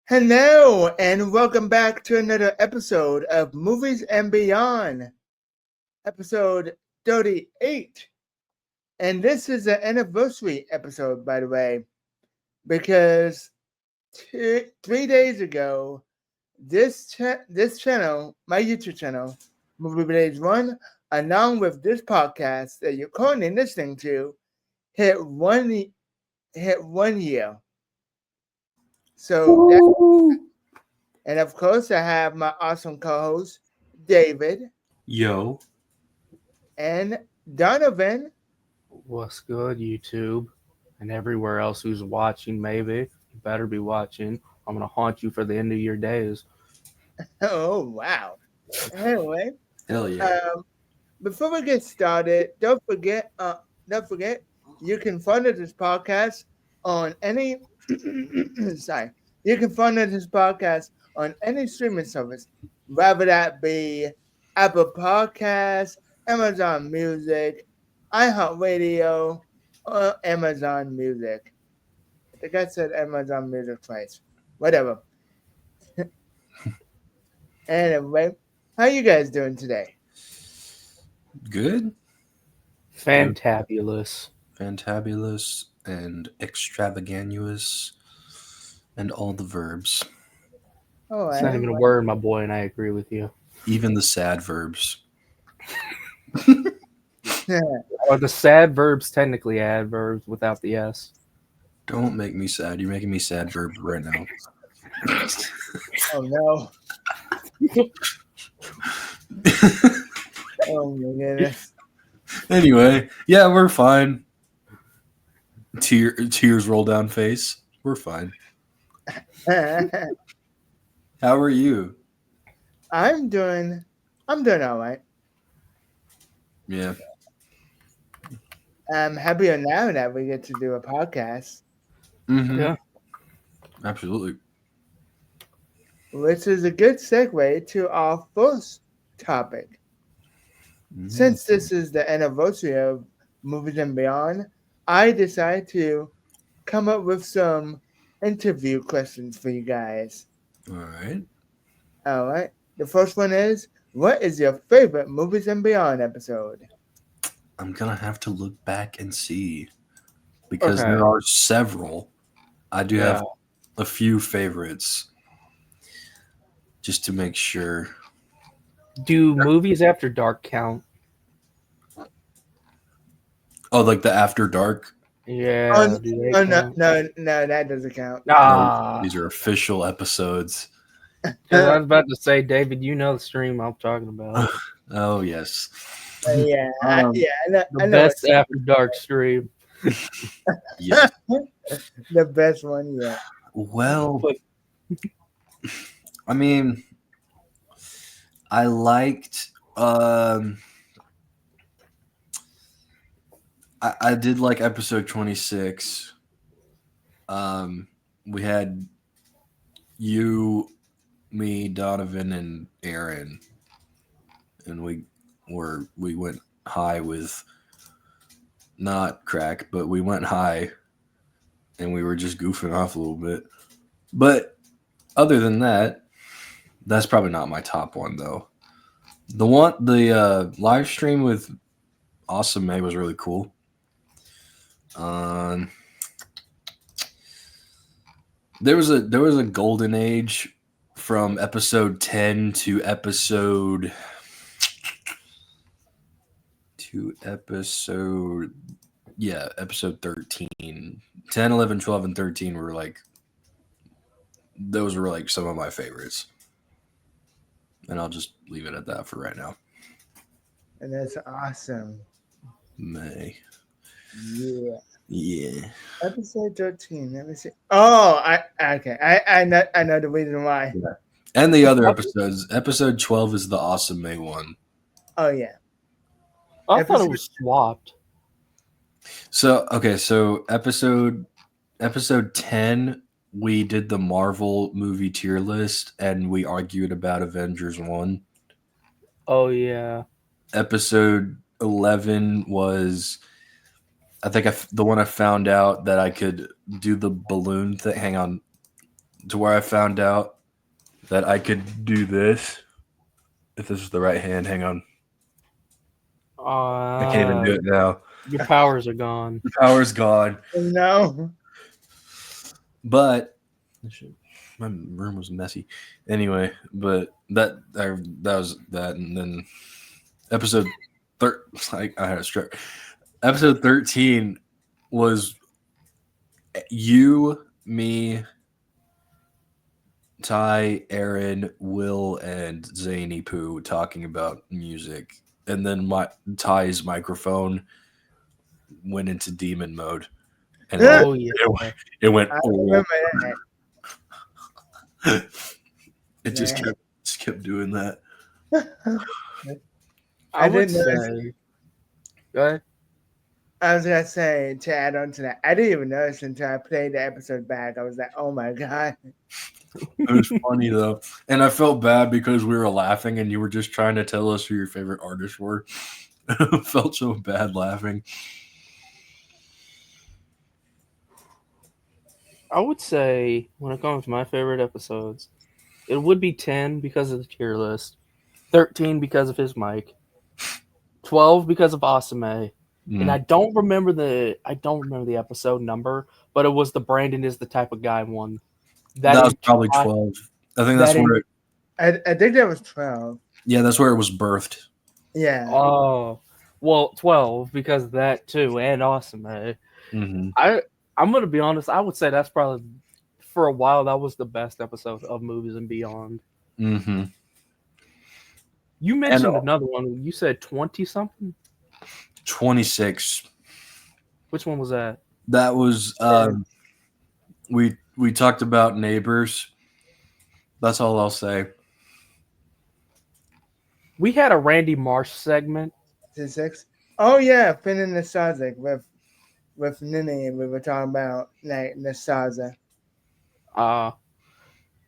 Hello, and welcome back to another episode of Movies and Beyond, episode 38. And this is an anniversary episode, by the way, because 3 days ago, this channel, my YouTube channel, Movie Blaze 1, along with this podcast that you're currently listening to, hit one year. So, and of course, I have my awesome co-host, David. Yo. And Donovan. What's good, YouTube? And everywhere else who's watching, maybe. You better be watching. I'm going to haunt you for the end of your days. Oh, wow. Anyway. Hell yeah. Before we get started, don't forget, you can follow this podcast on any you can find this podcast on any streaming service, whether that be Apple Podcasts, Amazon Music, iHeartRadio, or Amazon Music. I think I said Amazon Music twice. Whatever. Anyway, how you guys doing today? Good. Fantabulous. Fantabulous and extravaganous and all the verbs. Oh, It's not even a word, my boy, and I agree with you. Even the sad verbs. Or the sad verbs technically adverbs without the S. Don't make me sad. You're making me sad verbs right now. Oh, no. Oh, my goodness. Anyway, yeah, we're fine. Tears roll down face. We're fine. How are you? I'm doing all right. Yeah. I'm happier now that we get to do a podcast. Mm-hmm. Yeah. Absolutely. Which is a good segue to our first topic. Mm-hmm. Since this is the anniversary of Movies and Beyond, I decided to come up with some interview questions for you guys. All right. All right. The first one is, what is your favorite Movies and Beyond episode? I'm going to have to look back and see because there are several. I do have a few favorites just to make sure. Do movies after dark count? Oh, like the After Dark? Yeah. Oh, no, that doesn't count. Ah. These are official episodes. I was about to say, David, you know the stream I'm talking about. Oh, yes. Yeah, I know the best After Dark stream. Yeah. The best one yet. Well, I mean, I liked. I did like episode 26. We had you, me, Donovan, and Aaron, and we went high with not crack, but we went high, and we were just goofing off a little bit. But other than that, that's probably not my top one though. The live stream with Awesome May was really cool. There was a golden age from episode 10 to episode 13. 10, 11, 12, and 13 were like, those were like some of my favorites. And I'll just leave it at that for right now. And that's awesome. May. Yeah. Yeah. Episode 13. Let me see. Oh, I know the reason why. Yeah. And the other episodes. Episode 12 is the Awesome May one. Oh yeah. I thought it was swapped. So episode 10, we did the Marvel movie tier list and we argued about Avengers 1. Oh yeah. Episode 11 was, I think the one I found out that I could do the balloon thing. Hang on. to where I found out that I could do this. If this is the right hand, hang on. I can't even do it now. Your powers are gone. The power's gone. No. But my room was messy. Anyway, but that was that, and then episode I had a stroke. Episode 13 was you, me, Ty, Aaron, Will, and Zany Poo talking about music, and then Ty's microphone went into demon mode, and Oh yeah. it went. I remember that. It just kept doing that. I would didn't notice. say. Go ahead. I was gonna say, to add on to that, I didn't even notice until I played the episode back. I was like, "Oh my god!" It was funny though, and I felt bad because we were laughing, and you were just trying to tell us who your favorite artists were. I felt so bad laughing. I would say when it comes to my favorite episodes, it would be 10 because of the tier list, 13 because of his mic, 12 because of Asame, and I don't remember the episode number, but it was the Brandon is the type of guy one. That was probably 12. I think that's where. I think that was 12. Yeah, that's where it was birthed. Yeah. Oh, well, 12 because of that too, and Asame. Mm-hmm. I'm gonna be honest. I would say that's probably for a while that was the best episode of Movies and Beyond. Mm-hmm. You mentioned another one. You said 20 something. 26. Which one was that? That was we talked about Neighbors. That's all I'll say. We had a Randy Marsh segment. 6. Oh yeah, Finn and Nostalgic with Nini, we were talking about like nostalgia. And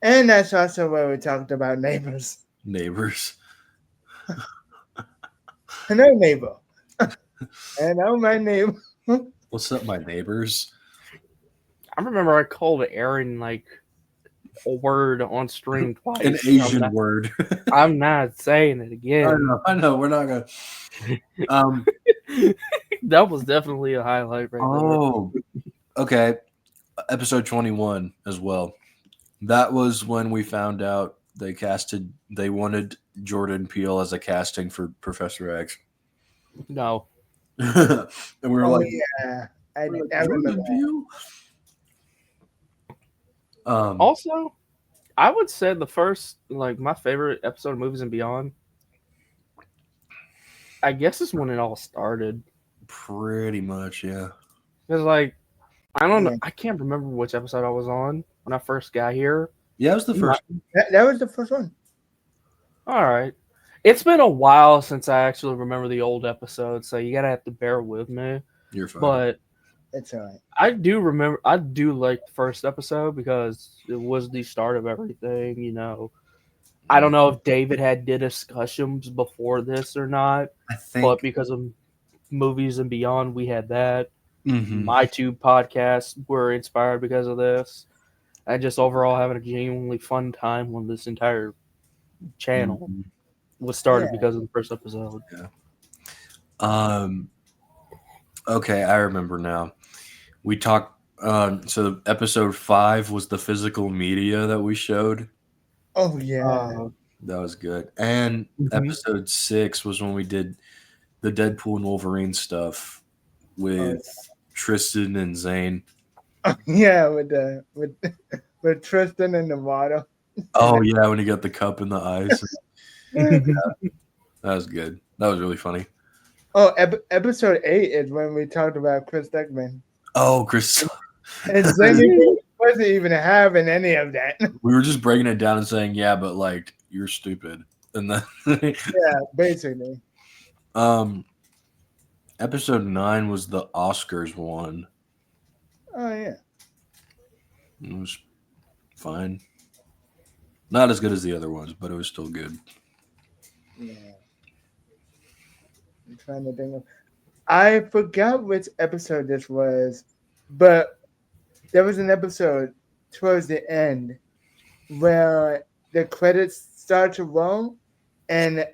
that's also where we talked about neighbors. Neighbors. Hello, neighbor. Hello, my neighbor. What's up, my neighbors? I remember I called Aaron like a word on stream twice. An Asian word. I'm not saying it again. I know. We're not gonna. That was definitely a highlight right there. Okay. Episode 21 as well. That was when we found out they wanted Jordan Peele as a casting for Professor X. No. And we were like, yeah, I remember that. Also, I would say the first, like, my favorite episode of Movies and Beyond, I guess is when it all started. Pretty much, yeah. Because, like, I don't know. I can't remember which episode I was on when I first got here. Yeah, it was the first. That was the first one. All right. It's been a while since I actually remember the old episodes, so you gotta have to bear with me. You're fine. But it's all right. I do like the first episode because it was the start of everything, you know. I don't know if David did discussions before this or not, but because of Movies and Beyond, we had that. Mm-hmm. My two podcasts were inspired because of this. And just overall having a genuinely fun time when this entire channel was started because of the first episode. Yeah. Okay, I remember now. We talked. So episode 5 was the physical media that we showed. Oh yeah, that was good. And episode 6 was when we did the Deadpool and Wolverine stuff with Tristan and Zane. Yeah, with Tristan and the model. Oh yeah, when he got the cup in the eyes. Yeah, that was good. That was really funny. Oh, episode 8 is when we talked about Chris Duckman. Oh, Chris. And Zane wasn't even having any of that. We were just breaking it down and saying, yeah, but like you're stupid. And then yeah, basically. Episode 9 was the Oscars one. Oh yeah. It was fine. Not as good as the other ones, but it was still good. Yeah. I'm trying to think of. I forgot which episode this was, but there was an episode towards the end where the credits start to roll, and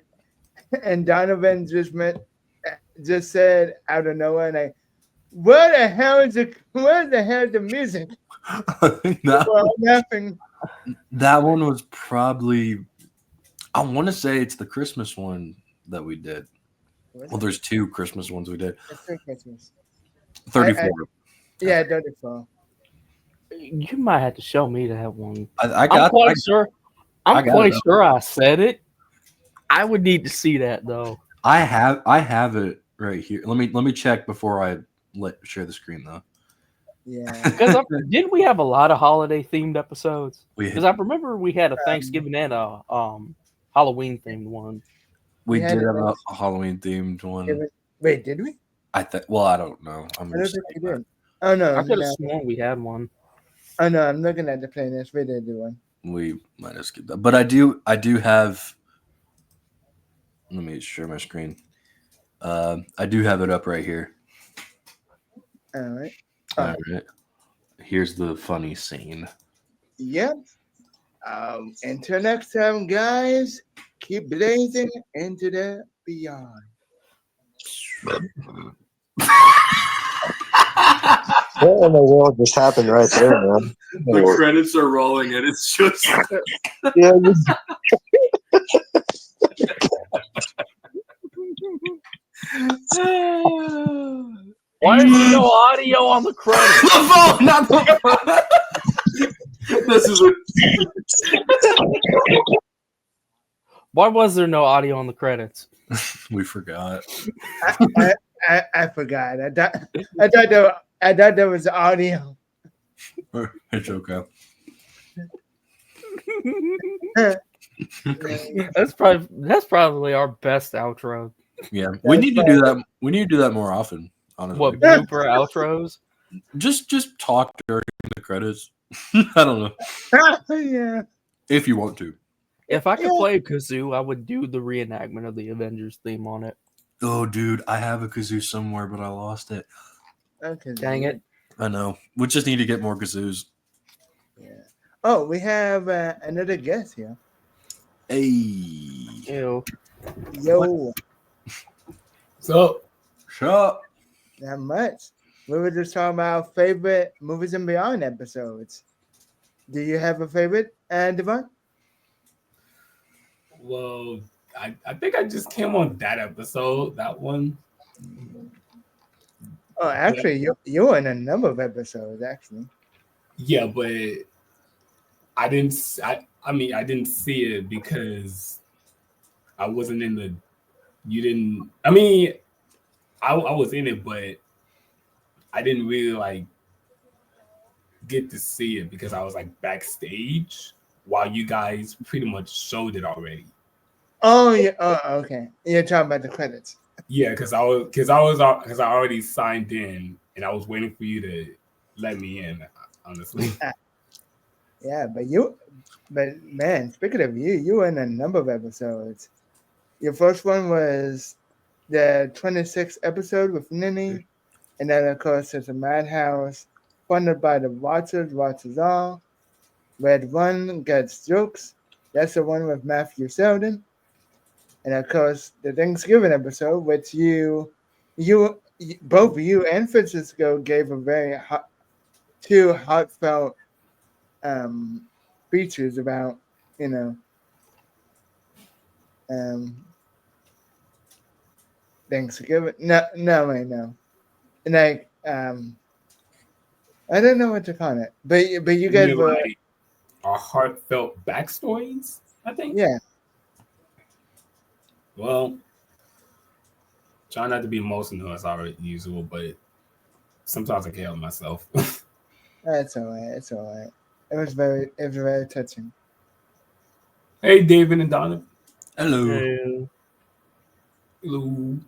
Donovan just said out of nowhere, like, "Where the hell is the music?" that, We're all laughing. that one was probably. I want to say it's the Christmas one that we did. Well, there's 2 Christmas ones we did. It's for Christmas. 34. Yeah, 34. You might have to show me that one. I I'm got. quite sure. I'm got quite it. sure I said it. I would need to see that though. I have it right here. Let me check before I share the screen though. Yeah. Because didn't we have a lot of holiday themed episodes? We Because I remember we had a Thanksgiving and a Halloween themed one. we had did it have a right. Halloween themed one. Wait, did we? I think. Well, I don't know. I'm I don't just think we saying did. Oh no, I could have no. sworn we had one. Oh no, I'm looking at the playlist. We did do one. we might have skipped that, but I do have. Let me share my screen. I do have it up right here. All right. All right. Here's the funny scene. Yep. Until next time, guys. Keep blazing into the beyond. What in the world just happened right there, man? The credits are rolling, and it's just. Yeah, Why is there no audio on the credits? The phone, not the phone. This is Why was there no audio on the credits? we forgot. I forgot. I thought there was audio. It's okay. That's probably our best outro. Yeah, we need to do that. We need to do that more often. Honestly, What blooper outros? just talk during the credits. I don't know Yeah. if you want to. If I could play a kazoo, I would do the reenactment of the Avengers theme on it. Oh, dude, I have a kazoo somewhere, but I lost it. Okay. Dang it. I know. We just need to get more kazoos. Yeah. Oh, we have another guest here. Hey. Ew. Yo, So, shut up. not much. We were just talking about favorite Movies and Beyond episodes. Do you have a favorite, Devon? Well, I think I just came on that episode, that one. Oh, actually, you're in a number of episodes, actually. Yeah, but I didn't see it because I wasn't in the. You didn't. I mean, I was in it, but I didn't really like get to see it because I was like backstage while you guys pretty much showed it already. Oh, yeah. Oh, okay. You're talking about the credits. Yeah, because I already signed in and I was waiting for you to let me in. Honestly, Yeah, but man, speaking of you were in a number of episodes. Your first one was the 26th episode with Ninny, and then of course there's a Madhouse, funded by the Watchers All. Red One Gets Jokes. That's the one with Matthew Selden. And of course the Thanksgiving episode, which both you and Francisco gave a very two heartfelt features about, Thanksgiving. No, wait, no. Like, I don't know what to call it, but you guys mean, were, like, our heartfelt backstories, I think. yeah. Well, try not to be emotional as usual, but sometimes I can't help myself. That's all right. It's all right. It was very touching. Hey, David and Donna. Hello. Ew. Hello.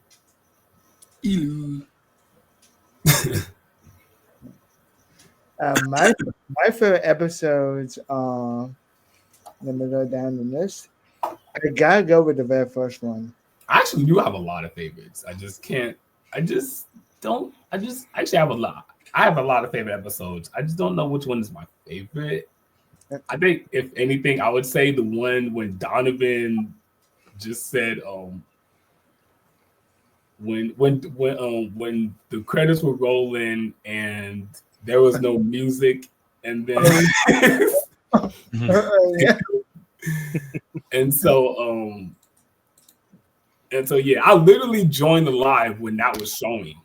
Hello. My favorite episodes are. Let me go down the list. I gotta go with the very first one. I actually do have a lot of favorites. I actually have a lot. I have a lot of favorite episodes. I just don't know which one is my favorite. I think if anything, I would say the one when Donovan just said, when the credits were rolling and there was no music, and then Yeah. and so yeah, I literally joined the live when that was showing.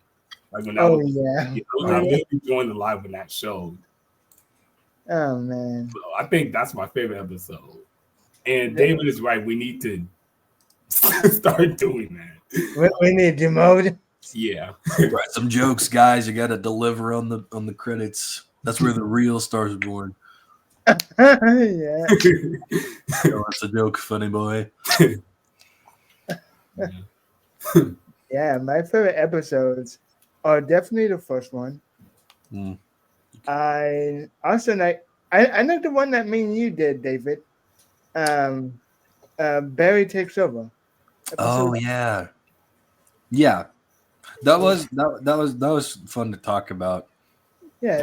Like when that Oh was, yeah. I literally joined the live when that showed. Oh man. So I think that's my favorite episode. And David is right. We need to start doing that. We need to mode. Yeah. Write some jokes, guys. You got to deliver on the credits. That's where the real stars are born. Yeah. Oh, that's a joke, funny boy. Yeah, my favorite episodes are definitely the first one. Mm. I also like I like the one that me and you did, David. Barry takes over. Oh yeah, yeah. That was fun to talk about. Yeah.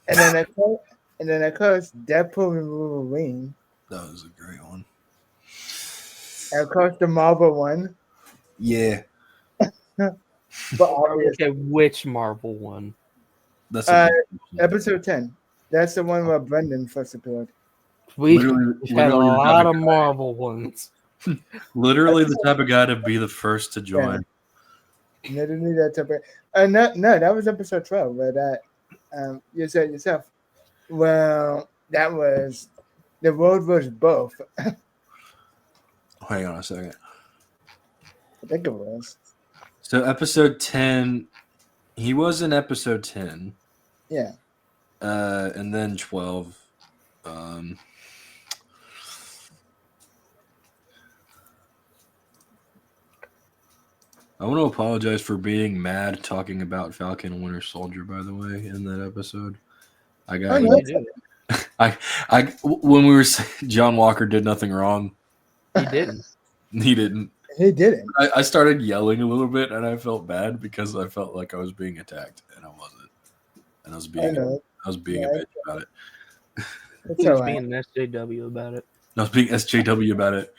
And then of course Deadpool and Wolverine. That was a great one. And of course the Marvel one. Yeah, But obviously, Okay, which Marvel one? that's a episode 10. That's the one where Brendan first appeared. We've had a literally the lot type of Marvel ones. literally the type of guy to be the first to join. Literally that type of no, that was episode 12 where that you said yourself. Well, that was the world was both. Hang on a second. I think it was. So episode 10, he was in episode 10. Yeah. And then 12. I want to apologize for being mad talking about Falcon and Winter Soldier, by the way, in that episode. I got when we were saying John Walker did nothing wrong. He didn't. He didn't. He didn't. I started yelling a little bit, and I felt bad because I felt like I was being attacked, and I wasn't. And I was being a bitch about it. It's He was all right. being an SJW about it. I was being SJW about it.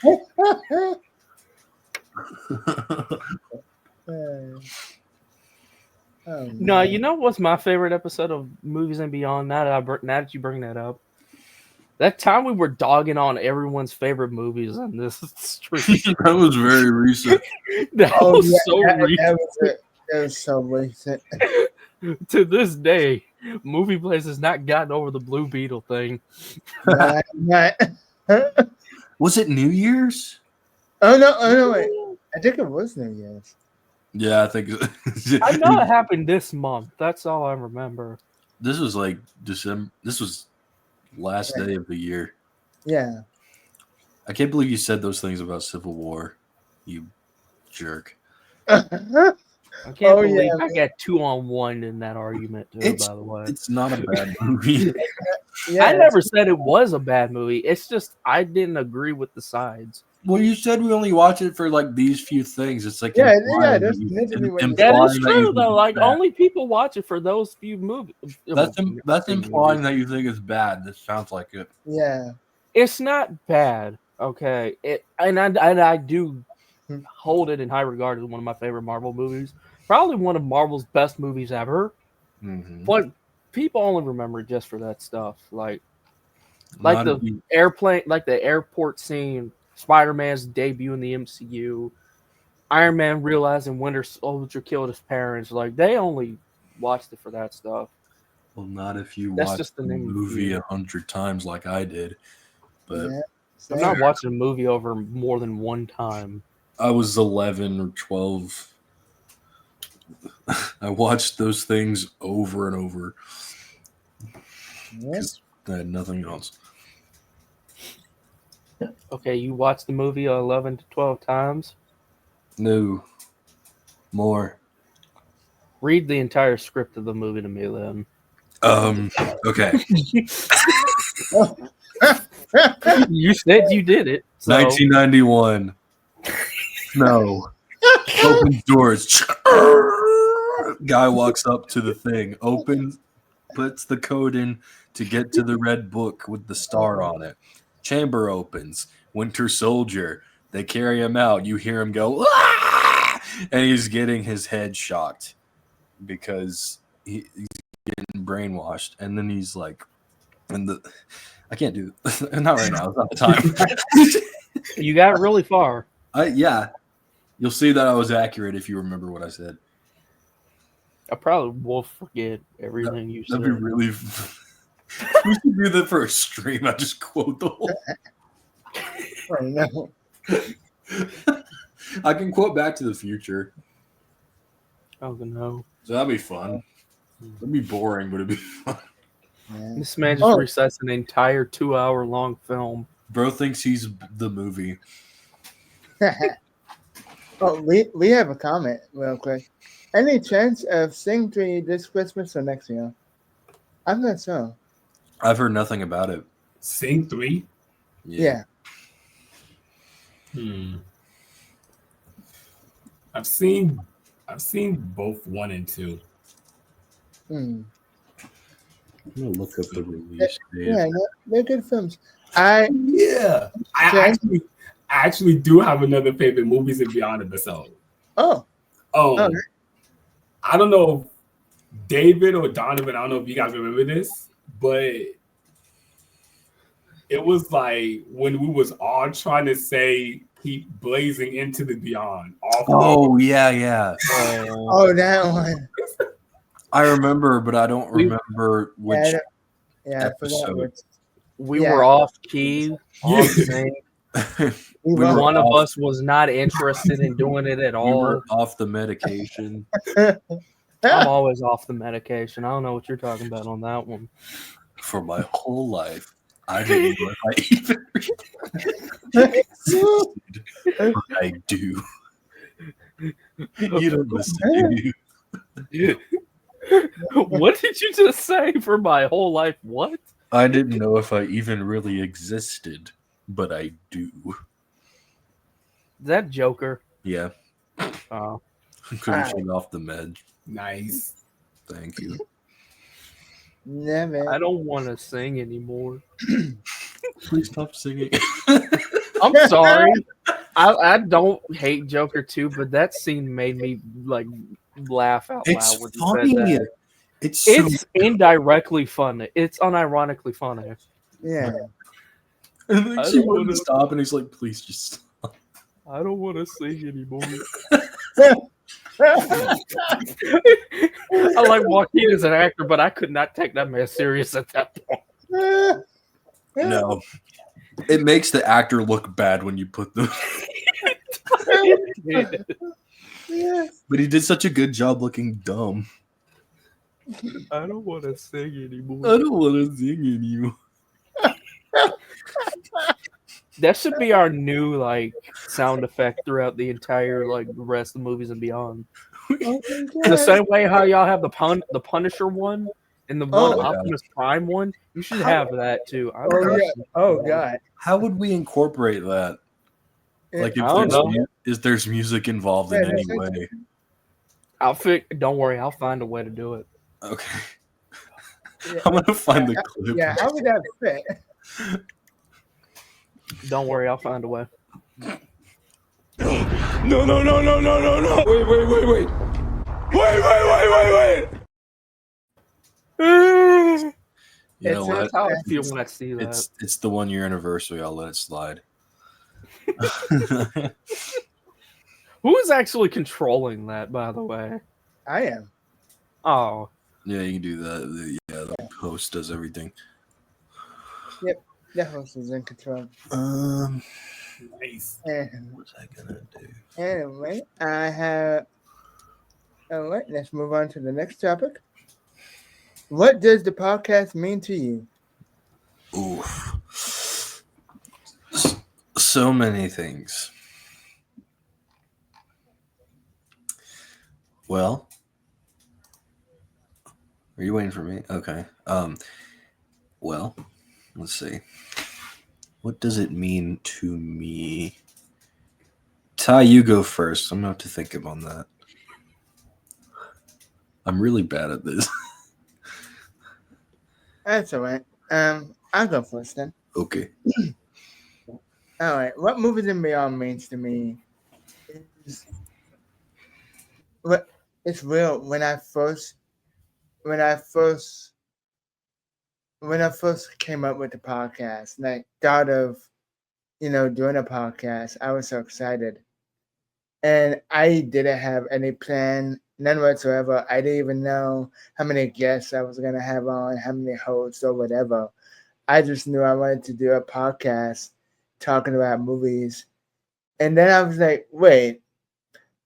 No, you know what's my favorite episode of Movies and Beyond? Now that you bring that up, that time we were dogging on everyone's favorite movies on this street. That was very recent. That was so recent. That was so recent. To this day, Movie Place has not gotten over the Blue Beetle thing. Not. Was it New Year's? Oh no! Wait. I think it was New Year's. Yeah, I think. I know it happened this month. That's all I remember. This was like December. This was last day of the year. Yeah. I can't believe you said those things about Civil War, you jerk. I can't believe I got 2-on-1 in that argument too. By the way, it's not a bad movie. Yeah, I never said it was a bad movie. It's just I didn't agree with the sides. Well, you said we only watch it for like these few things. It's like that's literally what you that is implying true you though. Like bad. only people watch it for those few movies. That's implying that you think it's bad. This sounds like it. Yeah. It's not bad, okay. I do hold it in high regard as one of my favorite Marvel movies. Probably one of Marvel's best movies ever. Mm-hmm. But people only remember it just for that stuff, like the airplane, like the airport scene. Spider-Man's debut in the MCU, Iron Man realizing Winter Soldier killed his parents. Like they only watched it for that stuff. Well, not if you That's watch just the the name of the movie film. 100 times like I did. But I'm not watching a movie over more than one time. I was 11 or 12. I watched those things over and over because I had nothing else. Okay, you watched the movie 11 to 12 times? No. More. Read the entire script of the movie to me then. Okay. You said you did it. So. 1991. No. Opens doors. Guy walks up to the thing. Opens. puts the code in to get to the red book with the star on it. Chamber opens. Winter Soldier. They carry him out. You hear him go, "Ah!" And he's getting his head shocked because he's getting brainwashed. And then he's like, I can't do it. Not right now. It's not the time. You got really far. Yeah. You'll see that I was accurate if you remember what I said. I probably will forget everything you said. That'd be really. We should do that for a stream. I just quote the whole. Oh, no. I can quote Back to the Future. Oh no! So that'd be fun. It'd be boring, but it'd be fun. Yeah. This man just recites an entire 2-hour-long film. Bro thinks he's the movie. Oh, we have a comment real quick. Any chance of Sing 3 this Christmas or next year? I'm not sure. I've heard nothing about it. Sing 3? Yeah. I've seen both 1 and 2. Hmm. I'm gonna look up the release date. Yeah, they're good films. I actually do have another favorite Movies and Beyond episode. Oh. I don't know if David or Donovan, I don't know if you guys remember this, but it was like when we was all trying to say keep blazing into the beyond. Yeah. Oh, that one. I remember, but I don't remember which Yeah, I forgot episode. which. We were off key. Off sync. One of us was not interested in doing it at We all. were off the medication. I'm always off the medication. I don't know what you're talking about on that one. For my whole life, I didn't know if I even existed, but I do. You don't listen to you. What did you just say? For my whole life? What? I didn't know if I even really existed, but I do. Is that Joker? Yeah. Oh. Couldn't shake off the med. Nice. Thank you. Yeah, man. I don't want to sing anymore. Please stop singing. I'm sorry. I don't hate Joker 2, but that scene made me like laugh out It's loud when you funny. said that. It's It's indirectly funny. It's unironically funny. Yeah. And then I she don't wouldn't wanna- stop, and he's like, "Please just stop." I don't want to sing anymore. I like Joaquin as an actor, but I could not take that man serious at that point. No, it makes the actor look bad when you put them. Yeah. But he did such a good job looking dumb. I don't want to sing anymore. I don't want to sing anymore. That should be our new like sound effect throughout the entire like rest of the Movies and Beyond. The same way how y'all have the Punisher one and the one Oh, yeah. Optimus Prime one, you should have that too. Oh, yeah. Oh, God. How would we incorporate that? Like, I don't know. if there's music involved in Yeah, any that's way? Don't worry, I'll find a way to do it. Okay. Yeah. I'm gonna find the clip. Yeah, how would that fit? Don't worry, I'll find a way. No. Wait. You know what? That's how I feel when I see that. It's the 1 year anniversary. I'll let it slide. Who is actually controlling that, by the way? I am. Oh, Yeah, you can do that. The host does everything. The host is in control. Nice. And What's I gonna do? anyway, I have. All right, let's move on to the next topic. What does the podcast mean to you? Oof. So many things. Well, are you waiting for me? Okay. Well, let's see. What does it mean to me? Ty, you go first. I'm gonna have to think about that. I'm really bad at this. That's all right. I'll go first then. Okay. All right. What Movies and Beyond means to me is what it's real. When I first came up with the podcast, and I thought of doing a podcast, I was so excited, and I didn't have any plan, none whatsoever. I didn't even know how many guests I was gonna have on, how many hosts or whatever. I just knew I wanted to do a podcast talking about movies. And then I was like, wait,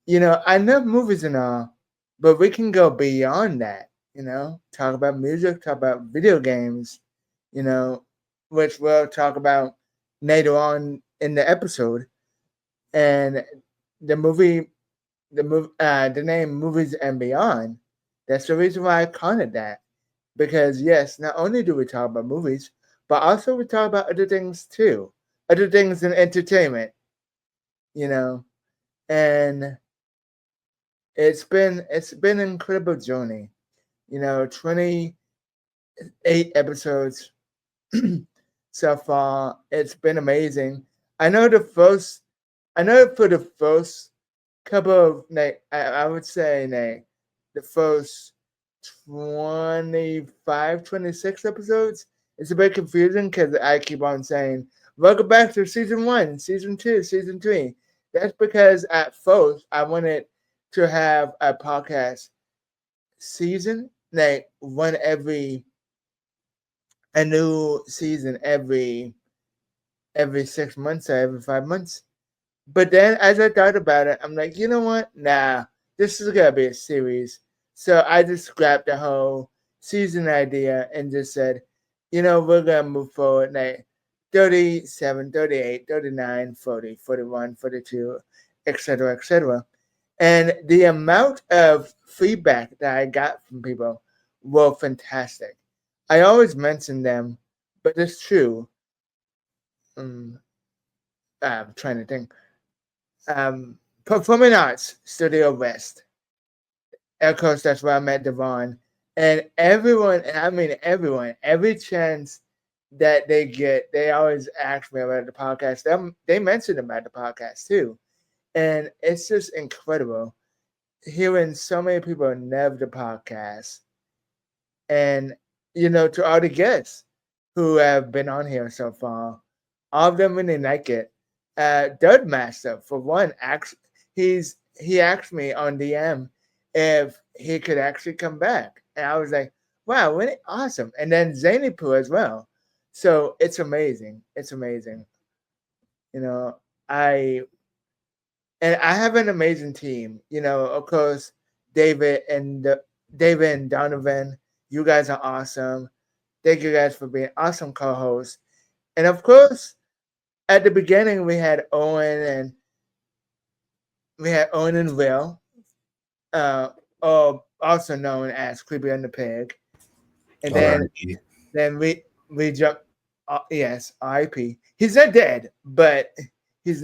I love movies and all, but we can go beyond that, talk about music, talk about video games, you know, which we'll talk about later on in the episode. And the movie, the name Movies and Beyond, that's the reason why I called it that. Because, yes, not only do we talk about movies, but also we talk about other things too, other things in entertainment, and it's been an incredible journey. 28 episodes so far. It's been amazing. I know for the first couple of I would say the first 25, 26 episodes, it's a bit confusing because I keep on saying, welcome back to season 1, season 2, season 3. That's because at first I wanted to have a podcast season, a new season every 6 months or every 5 months. But then as I thought about it, I'm like, you know what? Nah, this is gonna be a series. So I just scrapped the whole season idea and just said, we're gonna move forward 37, 38, 39, 40, 41, 42, etc., etc. And the amount of feedback that I got from people were fantastic. I always mention them, but it's true. I'm trying to think. Performing Arts Studio West. Of course, that's where I met Devon. And everyone, and I mean everyone, every chance that they get, they always ask me about the podcast. They mention about the podcast too. And it's just incredible hearing so many people love the podcast. And, to all the guests who have been on here so far, all of them really like it. Dud Master, for one, he asked me on DM if he could actually come back. And I was like, wow, really awesome. And then Zany Poo as well. So it's amazing. It's amazing. I have an amazing team. Of course, David and Donovan, you guys are awesome. Thank you guys for being awesome co-hosts. And of course, at the beginning we had Owen and Will, also known as Creepy and the Pig. And then we jumped. Yes, R.I.P. He's not dead, but he's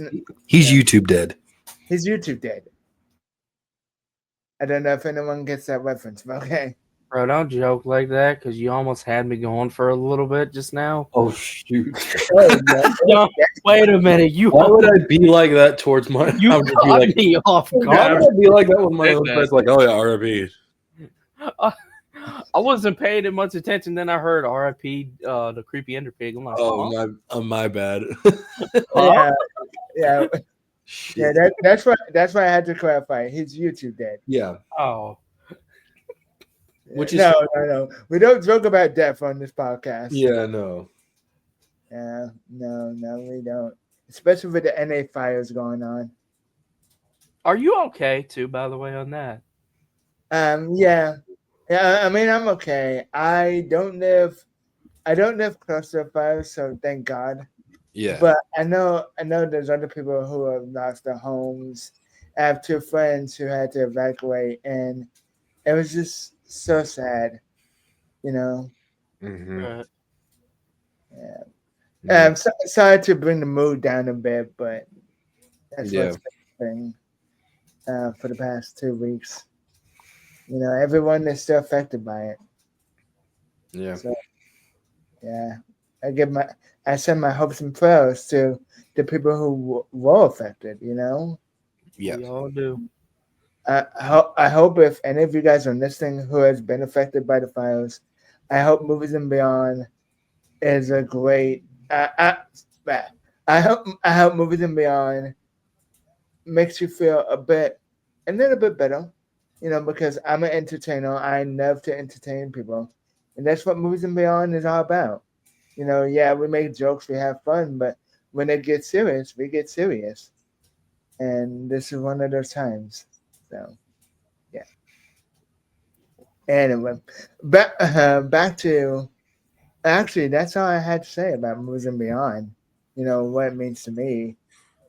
YouTube dead. He's YouTube dead. I don't know if anyone gets that reference, but okay. Bro, don't joke like that because you almost had me going for a little bit just now. Oh shoot! No, wait a minute. Why would I be like that towards my? You I would be caught like, me off why guard. would I be like that with my own friends? Like, oh yeah, RIP. I wasn't paying much attention. Then I heard RIP, the creepy ender pig. I'm like, My bad. Yeah. That's why I had to clarify. He's YouTube dead. Yeah. Oh. Which is no. We don't joke about death on this podcast. Yeah, no. Yeah, no, we don't. Especially with the NA fires going on. Are you okay too? By the way, on that. Yeah. I mean, I'm okay. I don't live close to the fires, so thank God. Yeah. But I know there's other people who have lost their homes. I have 2 friends who had to evacuate, and it was just so sad, Mm-hmm. Right. Yeah. Sorry to bring the mood down a bit, but that's what's been for the past 2 weeks. Everyone is still affected by it. Yeah. So, Yeah, I send my hopes and prayers to the people who were affected. Yeah. We all do. I hope if any of you guys are listening who has been affected by the fires, I hope Movies and Beyond is a great. I hope Movies and Beyond makes you feel a little bit better, because I'm an entertainer. I love to entertain people, and that's what Movies and Beyond is all about. Yeah, we make jokes, we have fun, but when it gets serious, we get serious, and this is one of those times. So, yeah. Anyway, back to actually, that's all I had to say about Movies and Beyond. What it means to me.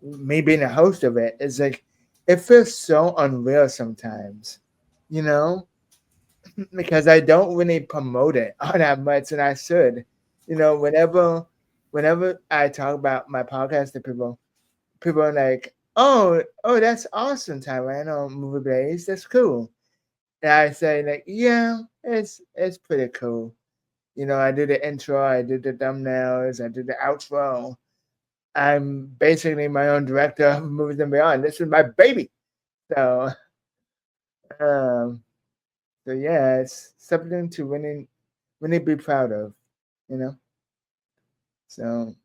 Me being a host of it is like it feels so unreal sometimes, you know, because I don't really promote it all that much, and I should. Whenever I talk about my podcast to people are like, "Oh, that's awesome, Tyrone on Movie Blaze. That's cool." And I say like, "Yeah, it's pretty cool." I did the intro, I did the thumbnails, I did the outro. I'm basically my own director of Movies and Beyond. This is my baby. So, um, so yeah, it's something to really be proud of, you know. So,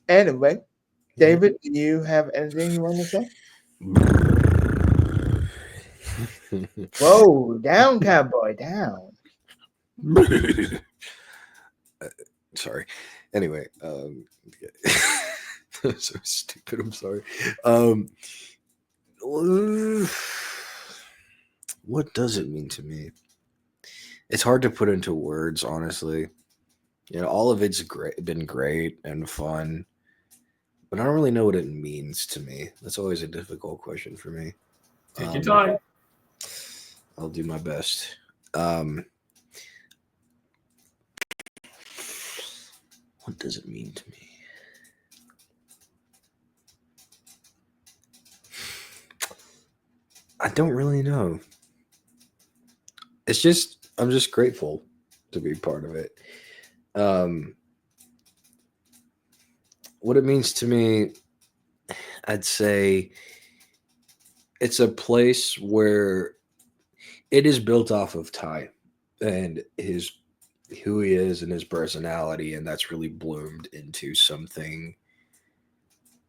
anyway, David, do you have anything you want to say? Whoa, down, cowboy, down. Sorry. Anyway, so stupid. I'm sorry. What does it mean to me? It's hard to put into words, honestly. All of it's been great and fun, but I don't really know what it means to me. That's always a difficult question for me. Take your time. I'll do my best. What does it mean to me? I don't really know. I'm just grateful to be part of it. What it means to me, I'd say it's a place where it is built off of Ty and who he is and his personality, and that's really bloomed into something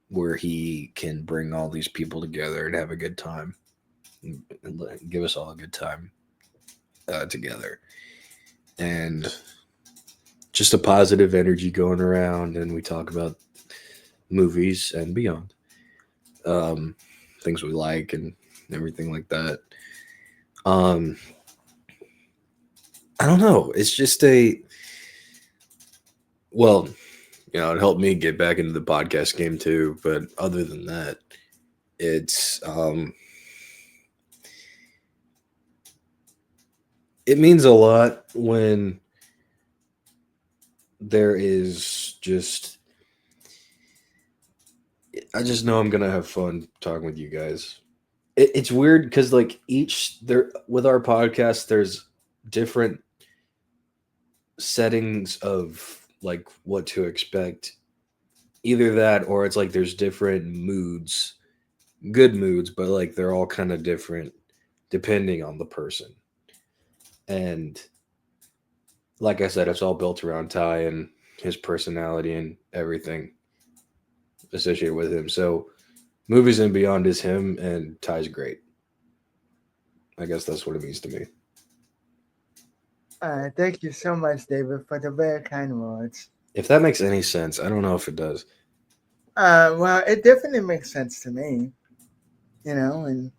where he can bring all these people together and have a good time and give us all a good time together, and just a positive energy going around, and we talk about movies and beyond, things we like and everything like that. I don't know. It's just it helped me get back into the podcast game too. But other than that, it's it means a lot when there is just, I just know I'm gonna have fun talking with you guys. It's weird because like with our podcast, there's different settings of like what to expect. Either that or it's like there's different moods, good moods, but like they're all kind of different depending on the person. And like I said, it's all built around Ty and his personality and everything associated with him. So Movies and Beyond is him, and Ty's great. I guess that's what it means to me. Thank you so much, David, for the very kind words. If that makes any sense, I don't know if it does. Well, it definitely makes sense to me, and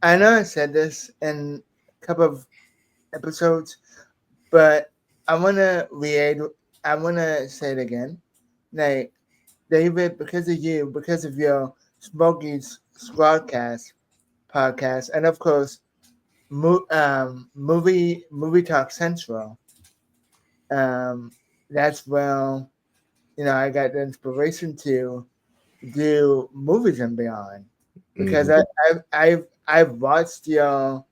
I know I said this in a couple of episodes, but I want to say it again. Like, David, because of you, because of your Smokey's Squadcast podcast, and of course, movie Talk Central. That's where I got the inspiration to do Movies and Beyond, because I've watched your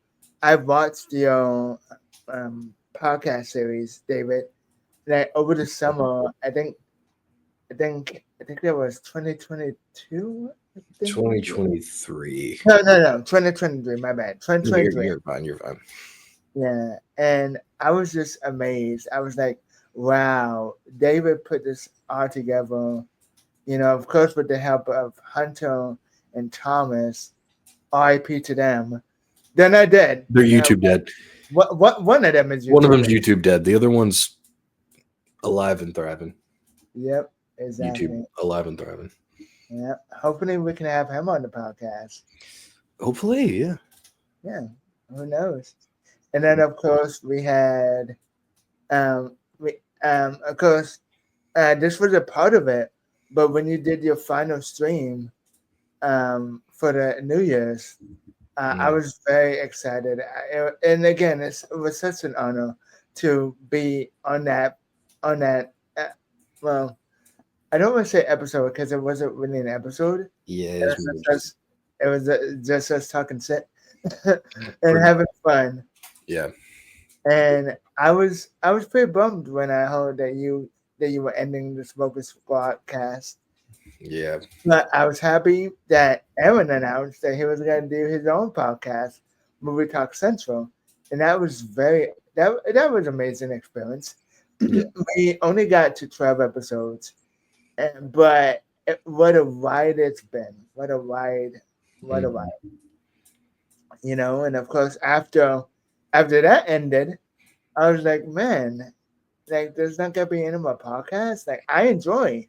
podcast series, David. Like over the summer, I think that was 2022. I think. 2023. No, 2023. My bad. 2023. You're fine. You're fine. Yeah, and I was just amazed. I was like, wow, David put this all together. You know, of course, with the help of Hunter and Thomas. RIP to them. They're not dead. They're YouTube dead. What one of them is YouTube One of them's dead. YouTube dead. The other one's alive and thriving. Yep, exactly. YouTube alive and thriving. Yeah, hopefully we can have him on the podcast. Hopefully, yeah. Yeah, who knows? And then of course we had, of course, this was a part of it. But when you did your final stream, for the New Year's, I was very excited. And again, it was such an honor to be on that. Well, I don't want to say episode because it wasn't really an episode. Yeah, It was just us talking shit and having fun. Yeah. And I was pretty bummed when I heard that you were ending the Smokers Squad cast. Yeah. But I was happy that Aaron announced that he was going to do his own podcast, Movie Talk Central, and that was that was an amazing experience. Yeah. We only got to 12 episodes, but what a ride it's been! What a ride! You know, and of course after that ended, I was like, man, like there's not gonna be any more podcasts. Like I enjoy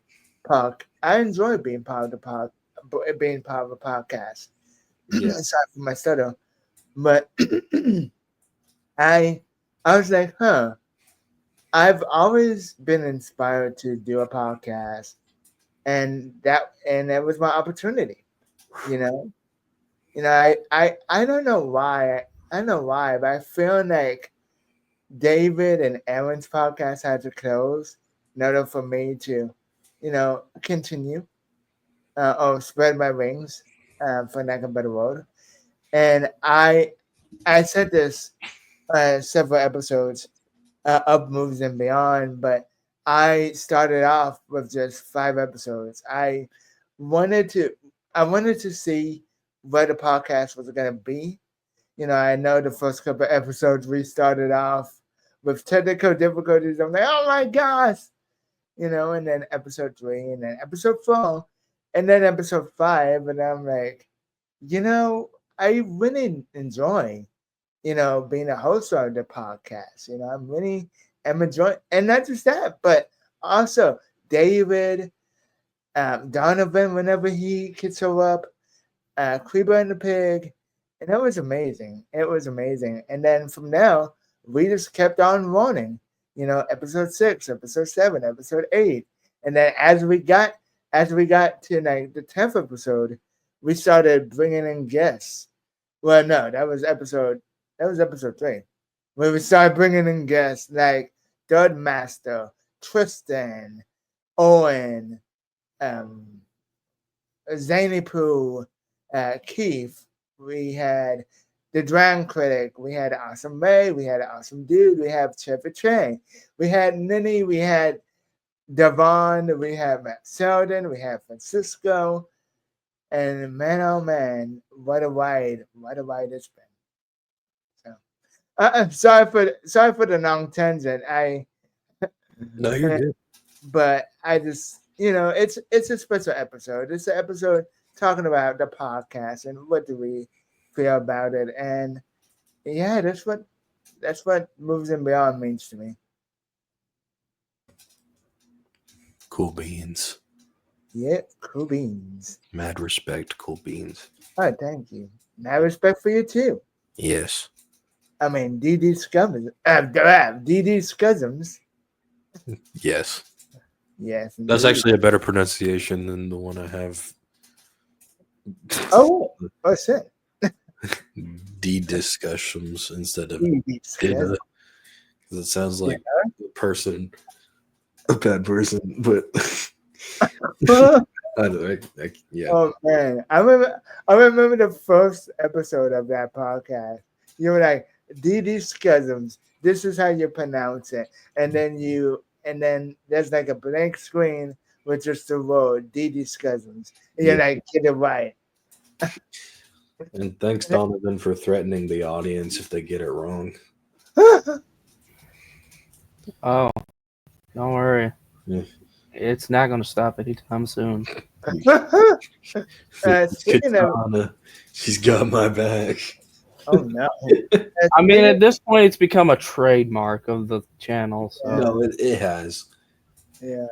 being part of the podcast. Yeah. Aside from my stutter, but I was like, I've always been inspired to do a podcast, and that was my opportunity. You know, I don't know why. I don't know why, but I feel like David and Aaron's podcast had to close in order for me to, continue or spread my wings, for lack of a better word. And I said this several episodes of Movies and Beyond, but I started off with just 5 episodes. I wanted to see what the podcast was going to be. I know the first couple of episodes we started off with technical difficulties. I'm like, oh my gosh, and then episode 3, and then episode 4, and then episode 5, and I'm like, I really enjoy, being a host of the podcast. I'm enjoying, and not just that, but also David, Donovan, whenever he could show up, Kleber and the Pig, and it was amazing. It was amazing. And then from there, we just kept on running. Episode 6, episode 7, episode 8, and then as we got to like the 10th episode, we started bringing in guests. Well, no, that was episode 3, where we started bringing in guests like Third Master, Tristan, Owen, Zany Pooh, Keith. We had the Drang Critic. We had Awesome May. We had Awesome Dude. We have Chevy Trey. We had Nini. We had Devon. We had Matt Selden. We had Francisco. And man, oh man, what a ride! What a ride it's been. So, sorry for the long tangent. No, you're good. But I just, it's a special episode. It's an episode talking about the podcast and what do we feel about it. And yeah, that's what Movies and Beyond means to me. Cool beans. Yeah, cool beans. Mad respect, cool beans. Oh, thank you. Mad respect for you too. Yes. I mean, DD Scuzums. Yes. Yes. That's indeed. actually a better pronunciation than the one I have. Oh shit. D-discussions instead of DD data. Because it sounds like a person, a bad person, but yeah. Oh man, I remember the first episode of that podcast. You were like, DD Scuzums. This is how you pronounce it. And then there's like a blank screen with just the word DD Scuzums. And you're Yeah. like, get it right. And thanks, Donovan, for threatening the audience if they get it wrong. Oh, don't worry. Yeah. It's not going to stop anytime soon. Speaking of, Katana, she's got my back. oh no. I mean, at this point, it's become a trademark of the channel. So. No, it has. Yeah.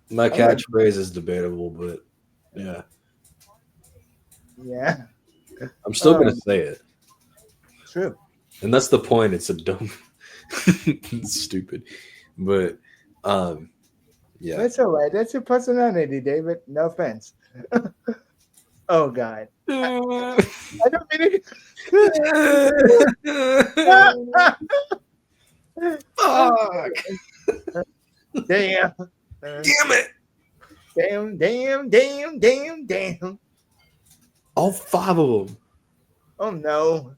My like- catchphrase is debatable, but yeah, Yeah. I'm still gonna say it, True. and that's the point. It's a dumb, it's stupid, but yeah. That's all right. That's your personality, David. No offense. Oh God. I don't mean it. Fuck! Damn. Damn it! Damn. All 5 of them. Oh no.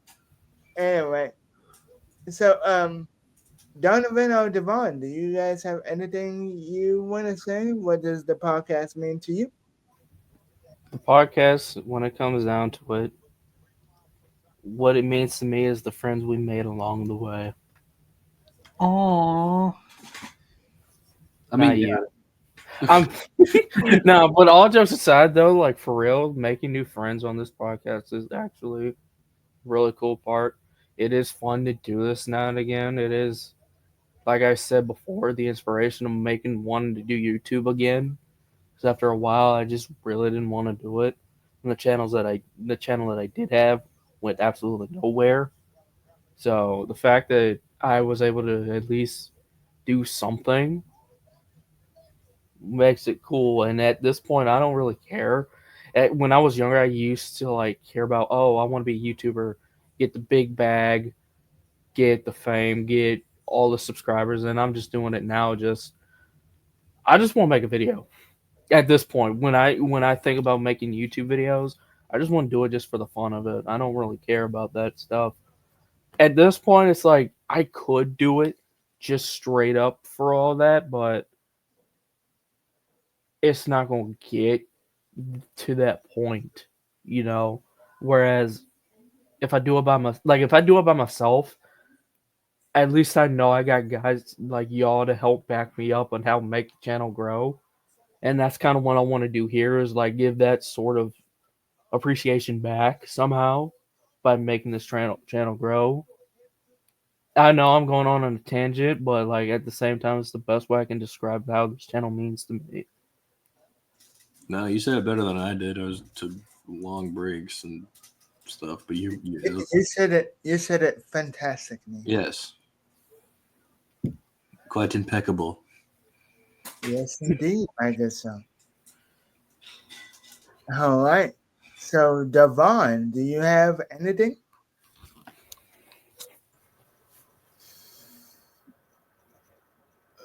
Anyway. So Donovan or Devon, do you guys have anything you want to say? What does the podcast mean to you? The podcast, when it comes down to it, what it means to me is the friends we made along the way. Aww. I Not mean, yeah. you. No, but all jokes aside, though, like for real, making new friends on this podcast is actually a really cool part. It is fun to do this now and again. It is, like I said before, the inspiration of wanting to do YouTube again. Because after a while, I just really didn't want to do it. And the channel that I did have went absolutely nowhere. So the fact that I was able to at least do something makes it cool. And at this point, I don't really care. When I was younger, I used to like care about, oh, I want to be a YouTuber, get the big bag, get the fame, get all the subscribers, and I'm just doing it now. I just want to make a video. At this point, when I think about making YouTube videos, I just want to do it just for the fun of it. I don't really care about that stuff. At this point, it's like I could do it just straight up for all that, but it's not going to get to that point, you know. Whereas if I do it by myself, at least I know I got guys like y'all to help back me up and help make the channel grow. And that's kind of what I want to do here is like give that sort of appreciation back somehow by making this channel grow. I know I'm going on a tangent, but like at the same time, it's the best way I can describe how this channel means to me. No, you said it better than I did. I was to long breaks and stuff, but you said it fantastically. yes, quite impeccable. Yes, indeed, I guess so. All right. So, Devon, do you have anything?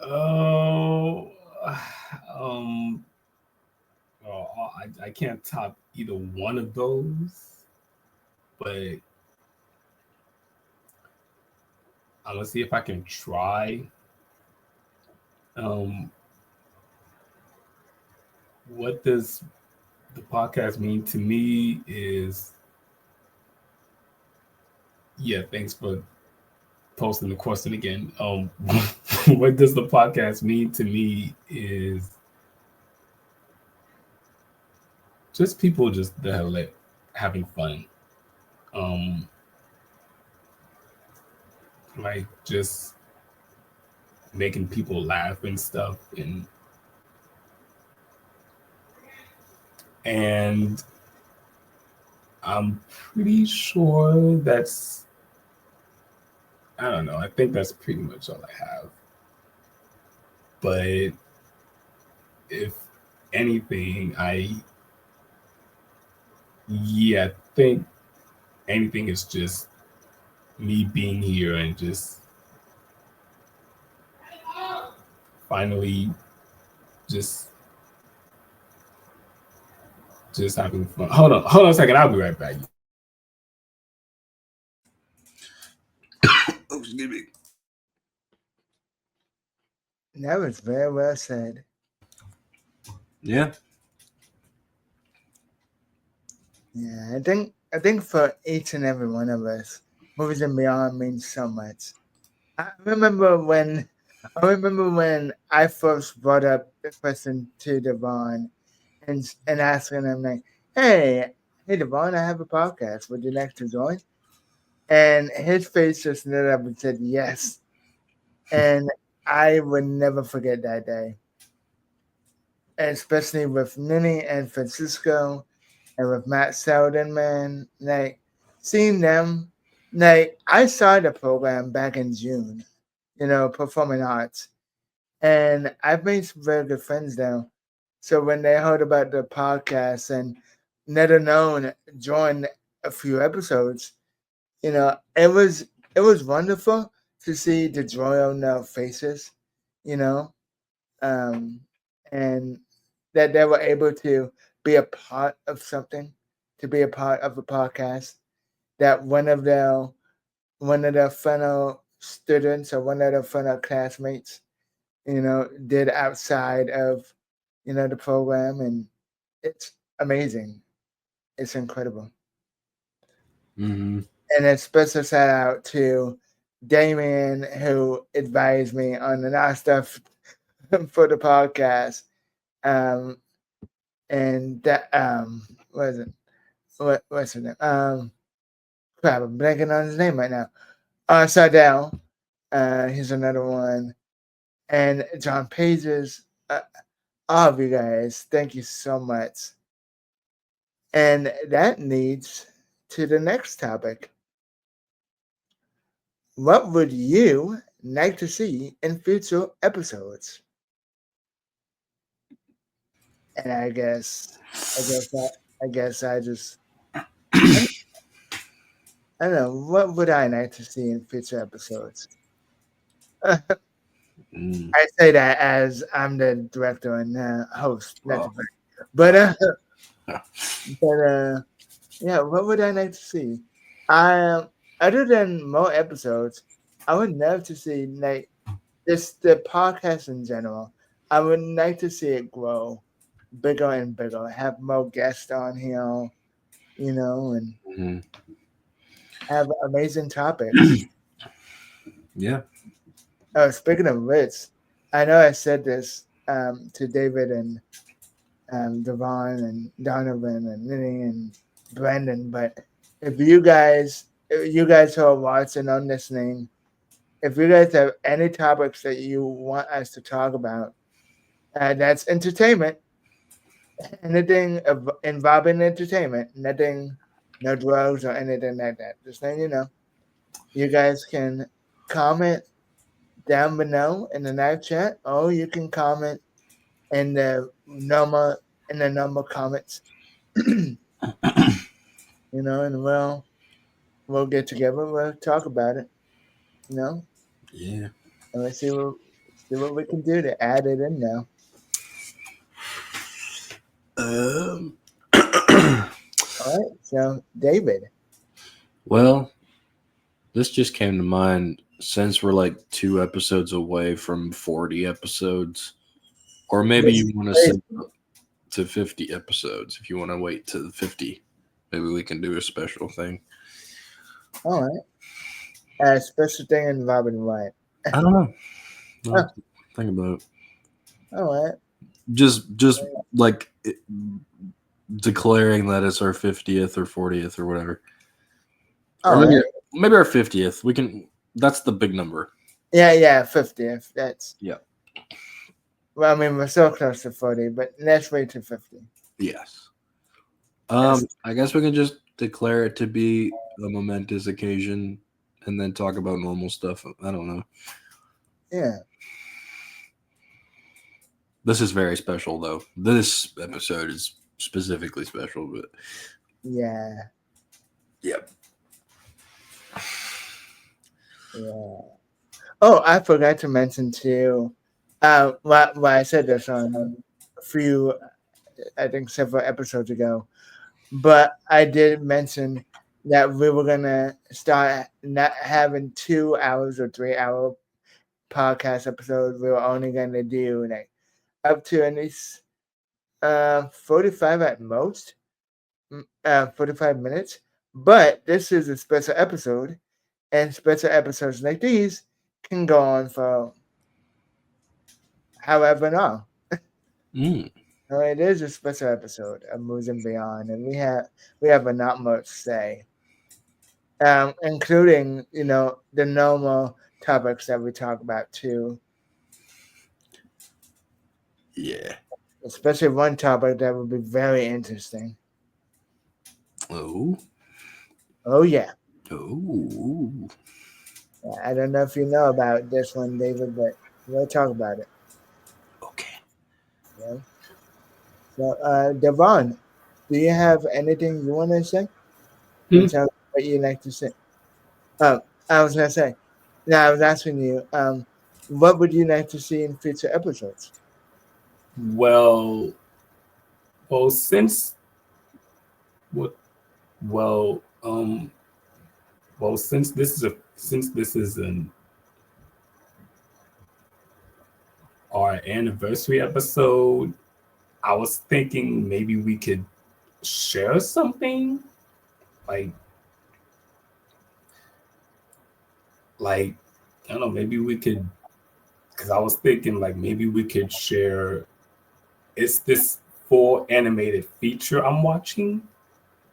Oh, I can't top either one of those, but I'm gonna see if I can try. What does the podcast mean to me is, yeah, thanks for posting the question again. What does the podcast mean to me is just people just that are like having fun. Like just making people laugh and stuff, and I'm pretty sure that's, I don't know, I think that's pretty much all I have. But if anything, I think anything is just me being here and just finally just having fun. Hold on a second. I'll be right back. Excuse me. That was very well said. Yeah. Yeah, I think for each and every one of us, Movies and Beyond means so much. I remember when I first brought up the question to Devon and asking him like, hey Devon, I have a podcast. Would you like to join? And his face just lit up and said yes. And I would never forget that day. Especially with Minnie and Francisco and with Matt Selden, man. Like seeing them, like I saw the program back in June, performing arts. And I've made some very good friends now. So when they heard about the podcast and Never Known joined a few episodes, it was wonderful to see the joy on their faces, you know, um, and that they were able to be a part of something, to be a part of a podcast that one of their fellow students or one of their fellow classmates, did outside of, the program, and it's amazing. It's incredible. Mm-hmm. And a special shout out to Damien who advised me on the last stuff for the podcast. And that what is it? What's his name? Crap, I'm blanking on his name right now. Sardell. He's another one. And John Pages. All of you guys, thank you so much. And that leads to the next topic. What would you like to see in future episodes? And I guess I just I don't know, what would I like to see in future episodes? Mm. I say that as I'm the director and host, not the Well. director. But yeah, what would I like to see? Other than more episodes, I would love to see like the podcast in general. I would like to see it grow bigger and bigger, have more guests on here, and Mhm. have amazing topics. Yeah. Oh, speaking of which, I know I said this to David and Devon and Donovan and Minnie and Brandon, but if you guys who are watching or listening, if you guys have any topics that you want us to talk about, that's entertainment, anything involving entertainment, nothing, no drugs or anything like that. Just letting you know, you guys can comment down below in the live chat, or you can comment in the normal comments. And we'll get together, we'll talk about it, Yeah. and let's see what we can do to add it in now. All right, so David. Well, this just came to mind since we're like 2 episodes away from 40 episodes, or maybe you want to set up to 50 episodes. If you want to wait to 50, maybe we can do a special thing. All right, special thing involving what? I don't know. Think about it. All right. Just like declaring that it's our 50th or 40th or whatever. All or maybe, right. maybe our 50th. We can. That's the big number. Yeah, 50th. That's Yeah. Well, I mean, we're so close to 40, but let's wait to 50. Yes. I guess we can just declare it to be a momentous occasion and then talk about normal stuff. I don't know. Yeah. This is very special, though. This episode is specifically special, but Yeah. yep. Yeah. Oh, I forgot to mention too. Well, I said this on a few, I think several episodes ago, but I did mention that we were gonna start not having 2 hours or 3 hour podcast episodes. We were only gonna do like up to at least 45 at most, 45 minutes. But this is a special episode, and special episodes like these can go on for however long. So it is a special episode of Moves and Beyond, and we have a not much to say, including the normal topics that we talk about too. Yeah. Especially one topic that would be very interesting. Oh. Oh yeah. Oh. I don't know if you know about this one, David, but we'll talk about it. Okay. Yeah. So, Devon, do you have anything you want to say? Tell me what you like to say. I was gonna say. No, I was asking you. What would you like to see in future episodes? Well, since what? Well, since this is our anniversary episode, I was thinking maybe we could share something like I don't know, maybe we could, because I was thinking like maybe we could share. It's this full animated feature I'm watching.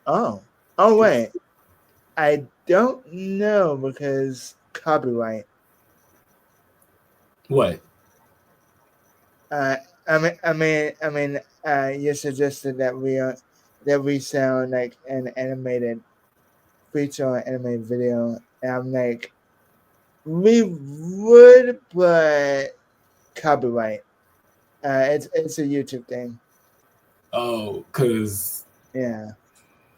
Oh wait, I don't know because copyright. What? I mean, you suggested that we sound like an animated feature or animated video, and I'm like, we would, but copyright. It's a YouTube thing. Oh, cause Yeah.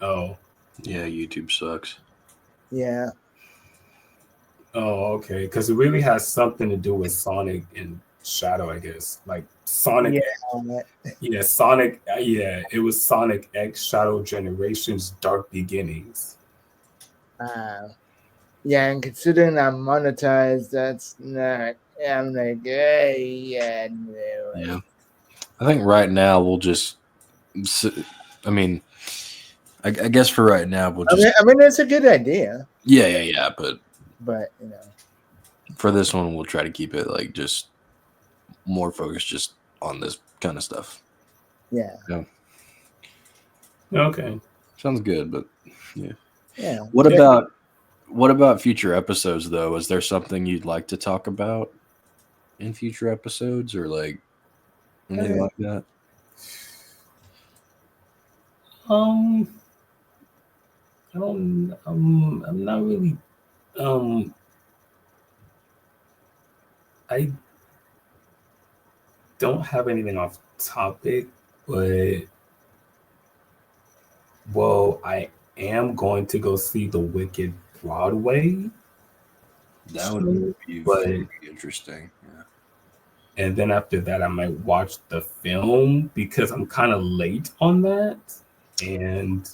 oh. Yeah, YouTube sucks. Yeah. Oh, okay. Because it really has something to do with Sonic and Shadow, I guess. Like Sonic. Yeah, Sonic. Yeah, it was Sonic X Shadow Generations Dark Beginnings. Yeah, and considering I'm monetized, that's not. I'm like, yeah, no. Yeah. I think right now we'll just. I mean, I guess for right now we'll just. I mean, it's a good idea. Yeah. But for this one, we'll try to keep it like just more focused just on this kind of stuff. Yeah. Okay. Sounds good, but yeah. Yeah. What about future episodes though? Is there something you'd like to talk about in future episodes or like anything like that? I don't. I'm not really. I don't have anything off topic, but I am going to go see the Wicked Broadway. That would be very interesting. Yeah. And then after that, I might watch the film because I'm kind of late on that. And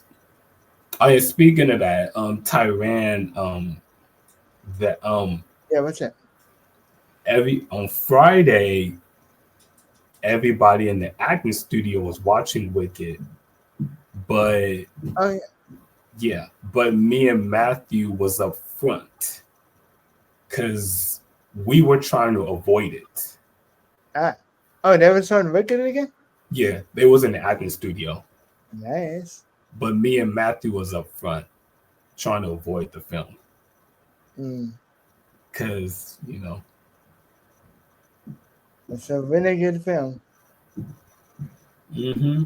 speaking of that, Tyran, yeah, what's that? On Friday, everybody in the acting studio was watching Wicked, but but me and Matthew was up front because we were trying to avoid it. They were showing Wicked again? Yeah, they was in the acting studio. Nice. But me and Matthew was up front trying to avoid the film. Because, it's a really good film. Mm-hmm.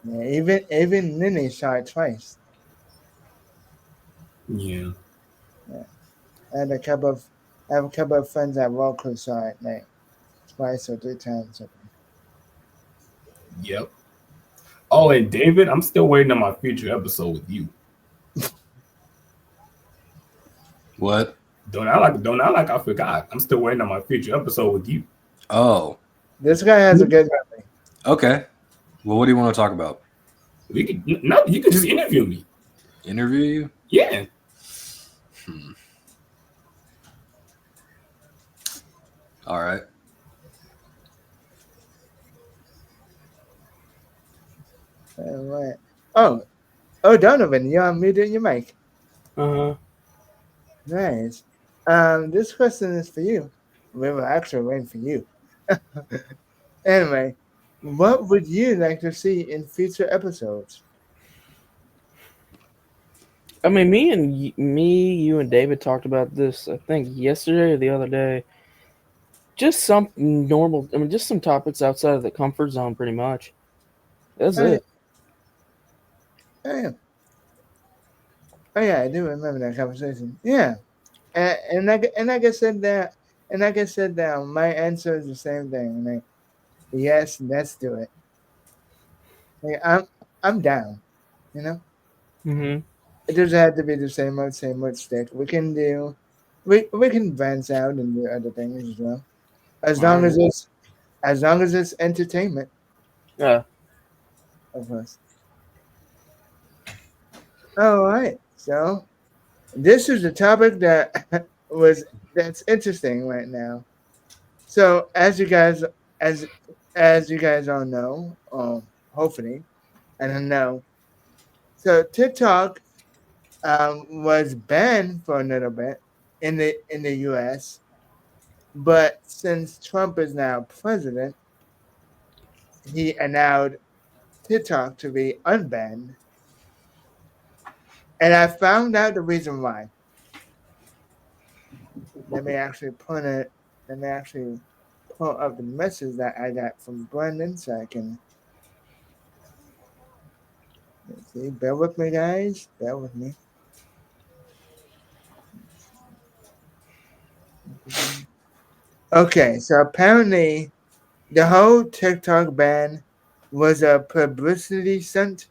Yeah, even Nini saw it twice. Yeah. I have a couple of friends at work who saw it like twice or 3 times. Yep. Oh, and David, I'm still waiting on my future episode with you. What? Don't act like I forgot. I'm still waiting on my future episode with you. Oh. This guy has a good memory. Okay. Well, what do you want to talk about? You can just interview me. Interview you? Yeah. All right. All right. Oh, Donovan, you're unmuted your mic. Uh-huh. Nice. This question is for you. We were actually waiting for you. Anyway, what would you like to see in future episodes? I mean, you and David talked about this, I think, yesterday or the other day. Just some normal, I mean, just some topics outside of the comfort zone, pretty much. That's Oh, it. yeah. Oh yeah, I do remember that conversation. Yeah, and like I said that, my answer is the same thing. Like, yes, let's do it. Like, I'm down. You know, Mm-hmm. it doesn't have to be the same old stick. We can advance out and do other things as well, as long as it's entertainment, Yeah. of course. All right, so this is a topic that that's interesting right now. So as as you guys all know, hopefully, I don't know. So TikTok was banned for a little bit in the U.S., but since Trump is now president, he allowed TikTok to be unbanned, and I found out the reason why. Let me actually put it. Let me actually pull up the message that I got from Brendan, so I can. Let's see. Bear with me, guys. Bear with me. Okay, so apparently the whole TikTok ban was a publicity stunt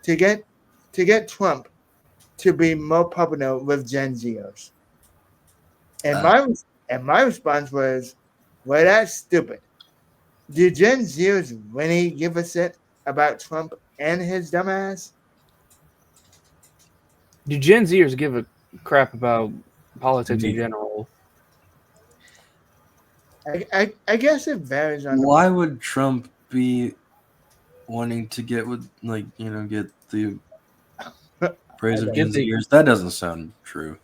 to get Trump to be more popular with Gen Zers. And my response was, well, that's stupid. Do Gen Zers really give a shit about Trump and his dumbass? Do Gen Zers give a crap about politics in Neither. general? I guess it varies on Why would Trump be wanting to get with, like, get the praise of Gen Get the Zers? That doesn't sound true.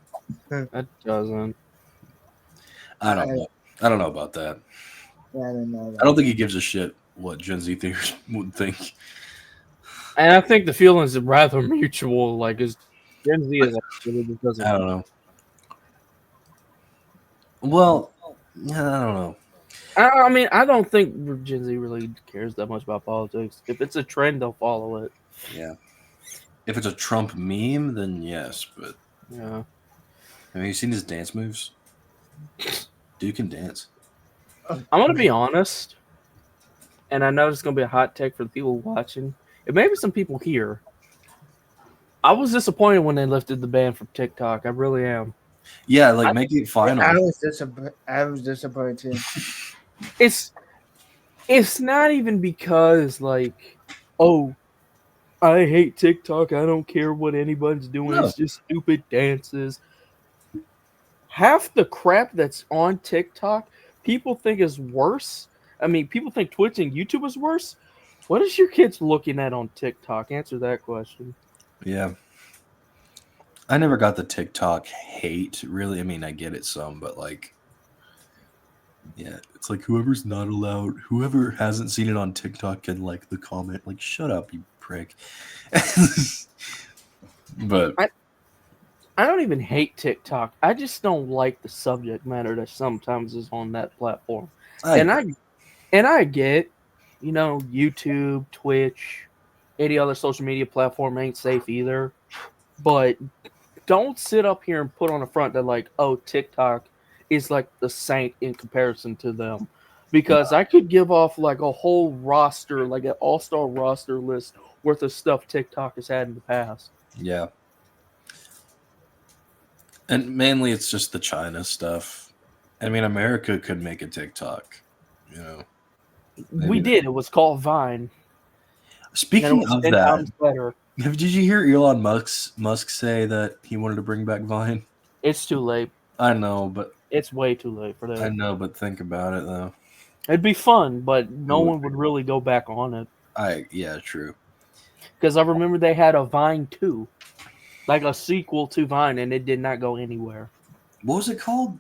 that doesn't. I don't know. I don't know about that. I don't know. I don't think he gives a shit what Gen Z thinkers would think. And I think the feelings are rather mutual. Like, is Gen Z is really just doesn't. I don't know. Well, yeah, I don't know. I mean, I don't think Gen Z really cares that much about politics. If it's a trend, they'll follow it. Yeah. If it's a Trump meme, then yes. But Yeah. have you seen his dance moves? Dude can dance. I'm gonna be honest, and I know it's gonna be a hot take for the people watching. It may be some people here. I was disappointed when they lifted the ban from TikTok. I really am. Yeah, like make it final. I was disappointed too. It's not even because like, oh, I hate TikTok. I don't care what anybody's doing. No. It's just stupid dances. Half the crap that's on TikTok, people think is worse. I mean, people think Twitch and YouTube is worse. What is your kids looking at on TikTok? Answer that question. Yeah. I never got the TikTok hate, really. I mean, I get it some, but like, yeah, it's like whoever hasn't seen it on TikTok can like the comment. Like, shut up, you prick. But I don't even hate TikTok. I just don't like the subject matter that sometimes is on that platform. I get, YouTube, Twitch, any other social media platform ain't safe either. But don't sit up here and put on the front that like, oh, TikTok is like the saint in comparison to them. Because I could give off like a whole roster, like an all-star roster list worth of stuff TikTok has had in the past. yeah. And mainly it's just the China stuff. I mean, America could make a TikTok, We did. It was called Vine. Speaking of ten that, times better. did you hear Elon Musk say that he wanted to bring back Vine? It's too late. I know, but It's way too late for that. think about it though. It'd be fun, but no would one would really go back on it. Yeah, true. Because I remember they had a Vine 2, like a sequel to Vine, and it did not go anywhere. What was it called?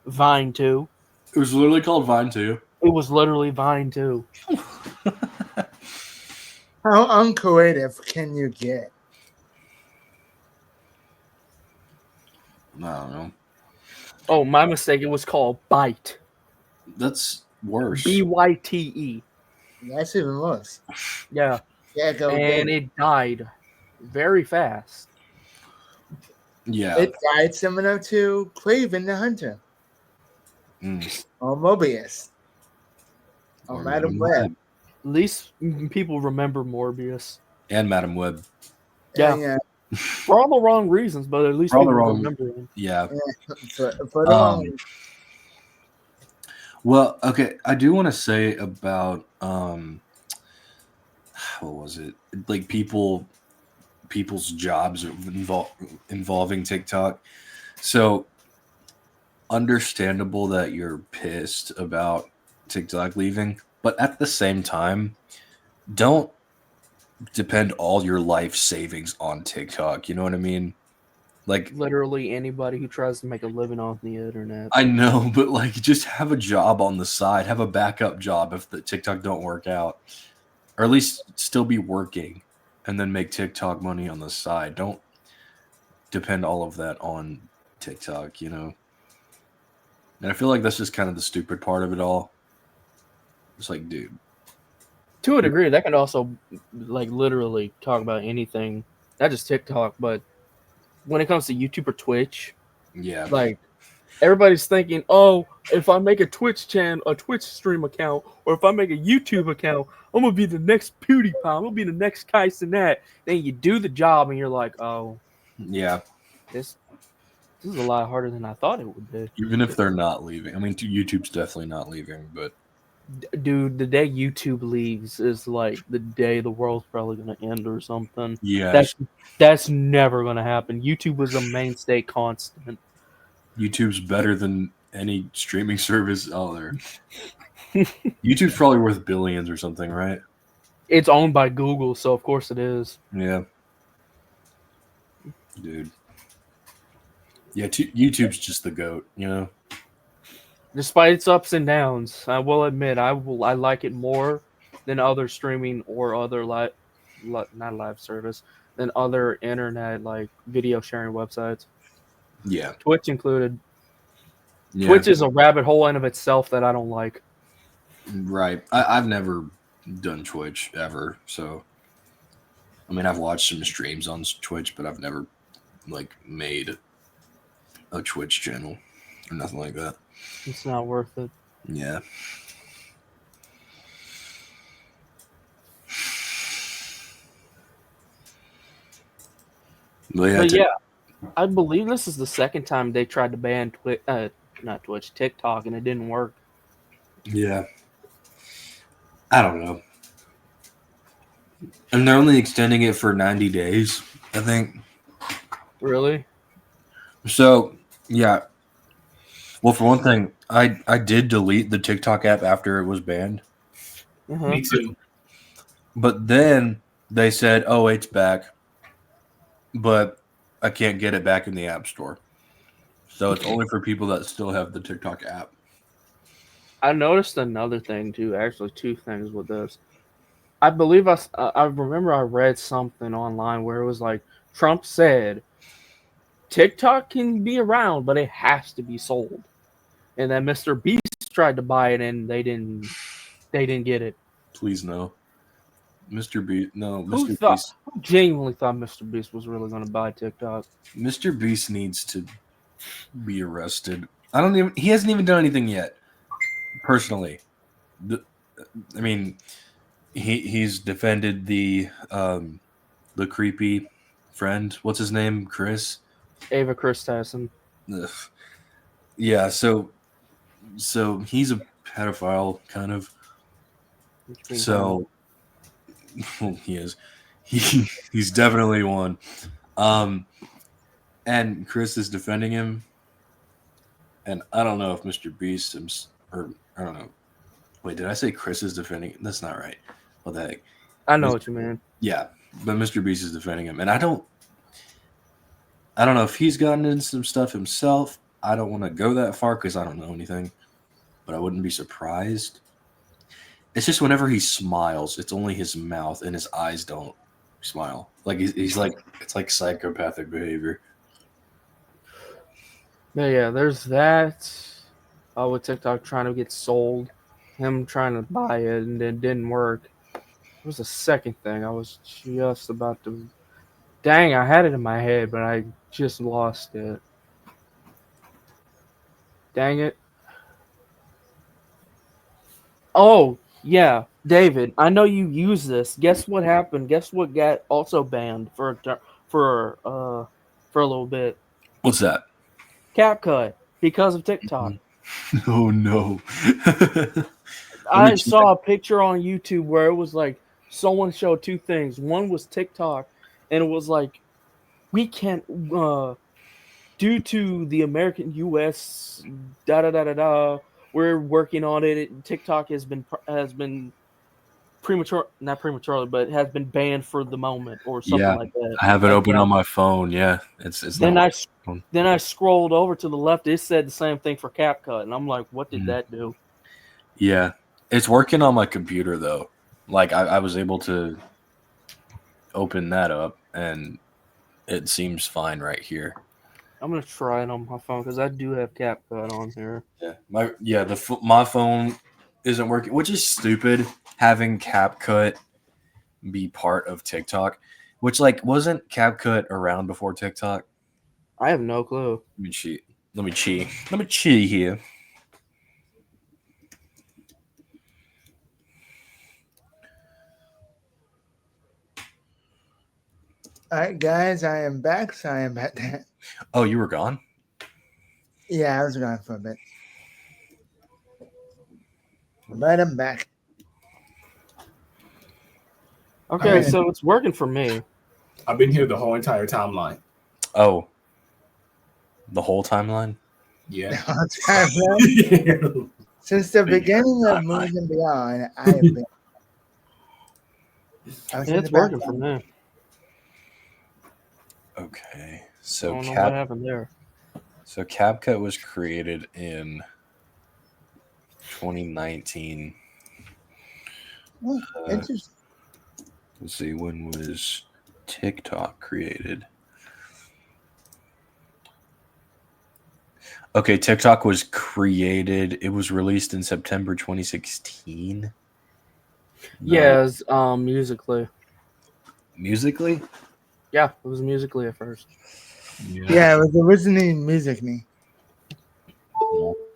Vine 2. It was literally called Vine too. It was literally Vine 2. How uncreative can you get? I don't know. Oh, my mistake. It was called Byte. That's worse. BYTE. That's even worse. Yeah. Yeah, go And big. it died very fast. Yeah. It died similar to Craven the Hunter, Mm. or Mobius, or Madam Web. At least people remember Morbius. And Madam Web. Yeah. Yeah, For all the wrong reasons, but at least For all the people wrong- remember him. Yeah. for the wrong. Well, okay, I do want to say about what was it? Like people's jobs involving TikTok. So understandable that you're pissed about TikTok leaving, but at the same time, don't depend all your life savings on TikTok. You know what I mean? Like, Literally anybody who tries to make a living off the internet. I know, but like, just have a job on the side, have a backup job if the TikTok don't work out, or at least still be working, and then make TikTok money on the side. Don't depend all of that on TikTok, you know. And I feel like that's just kind of the stupid part of it all. It's like, dude, To a degree, that could also like literally talk about anything, not just TikTok, but when it comes to YouTube or Twitch, yeah, like everybody's thinking, oh, if I make a Twitch channel, a Twitch stream account, or if I make a YouTube account, I'm gonna be the next PewDiePie. I'm gonna be the next Kyson that. Then you do the job, and you're like, oh, yeah. this is a lot harder than I thought it would be. Even if they're not leaving, I mean, YouTube's definitely not leaving, but Dude, the day YouTube leaves is like the day the world's probably gonna end or something. yeah, That's never gonna happen. YouTube was a mainstay constant. YouTube's better than any streaming service out there. YouTube's probably worth billions or something, right? It's owned by Google, so of course it is. Yeah, dude. Yeah, YouTube's just the GOAT, you know. Despite its ups and downs, I will admit I like it more than other streaming or other not live service, than other internet like video sharing websites, Yeah, Twitch included. yeah. Twitch is a rabbit hole in of itself that I don't like. Right. I've never done Twitch ever, so I mean, I've watched some streams on Twitch, but I've never like made a Twitch channel or nothing like that. It's not worth it. Yeah. But yeah, I believe this is the second time they tried to ban not Twitch, TikTok, and it didn't work. Yeah. I don't know. And they're only extending it for 90 days, I think. Really? So, yeah. Well, for one thing, I did delete the TikTok app after it was banned. Uh-huh. Me too. But then they said, oh, it's back. But I can't get it back in the App Store. So it's only for people that still have the TikTok app. I noticed another thing too. Actually, two things with this. I believe I remember I read something online where it was like Trump said TikTok can be around, but it has to be sold. And then Mr. Beast tried to buy it, and they didn't get it. Please no. Mr. Beast. No, Who Mr. thought? Beast. Who genuinely thought Mr. Beast was really going to buy TikTok? Mr. Beast needs to be arrested. He hasn't even done anything yet. Personally. I mean, he's defended the creepy friend. What's his name? Chris? Ava Chris Tyson. Ugh. Yeah, so he's a pedophile, kind of. So He is. He's definitely one. And Chris is defending him. And I don't know if Mr. Beast or I don't know. Wait, did I say Chris is defending? That's not right. What the heck? I know what you mean. Yeah, but Mr. Beast is defending him, and I don't know if he's gotten into some stuff himself. I don't want to go that far because I don't know anything, but I wouldn't be surprised. It's just whenever he smiles, it's only his mouth and his eyes don't smile. Like he's like it's like psychopathic behavior. Yeah, there's that. With TikTok trying to get sold, him trying to buy it and it didn't work. There was a second thing I was just about to. Dang, I had it in my head, but I just lost it. Dang it. Oh, yeah, David, I know you use this. Guess what happened? Guess what got also banned for a little bit? What's that? CapCut because of TikTok. Oh no! I saw a picture on YouTube where it was like someone showed two things. One was TikTok, and it was like we can't due to the American U.S. We're working on it. TikTok has been not prematurely, but has been banned for the moment or something like that. I have it Like open that. on my phone. Yeah, it's Then not. then I scrolled over to the left. It said the same thing for CapCut, and I'm like, what did that do? Yeah, it's working on my computer though. Like I was able to open that up, and it seems fine right here. I'm gonna try it on my phone because I do have CapCut on here. Yeah, my phone isn't working, which is stupid. Having CapCut be part of TikTok, which like wasn't CapCut around before TikTok? I have no clue. Let me cheat. Let me cheat here. All right, guys, I am back. Sorry about that. Oh, you were gone? Yeah, I was gone for a bit. But I'm back. Okay, Alright. so it's working for me. I've been here the whole entire timeline. Oh, the whole timeline? Yeah. Since the beginning of Movies and Beyond, I have been. It's working for me. Okay, I so don't know what happened there. So CapCut was created in 2019. Oh, interesting. Let's see, when was TikTok created? Okay, TikTok was created. It was released in September 2016. Yeah, it was Musically. Musically? Yeah, it was Musically at first. Yeah, it was originally Musically.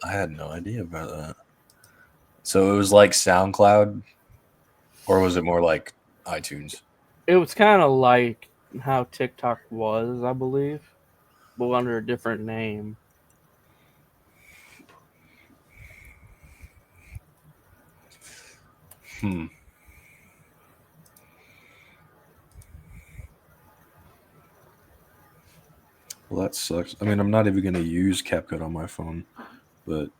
I had no idea about that. So it was like SoundCloud, or was it more like iTunes? It was kind of like how TikTok was, I believe, but under a different name. Well, that sucks. I mean, I'm not even going to use CapCut on my phone, but I'm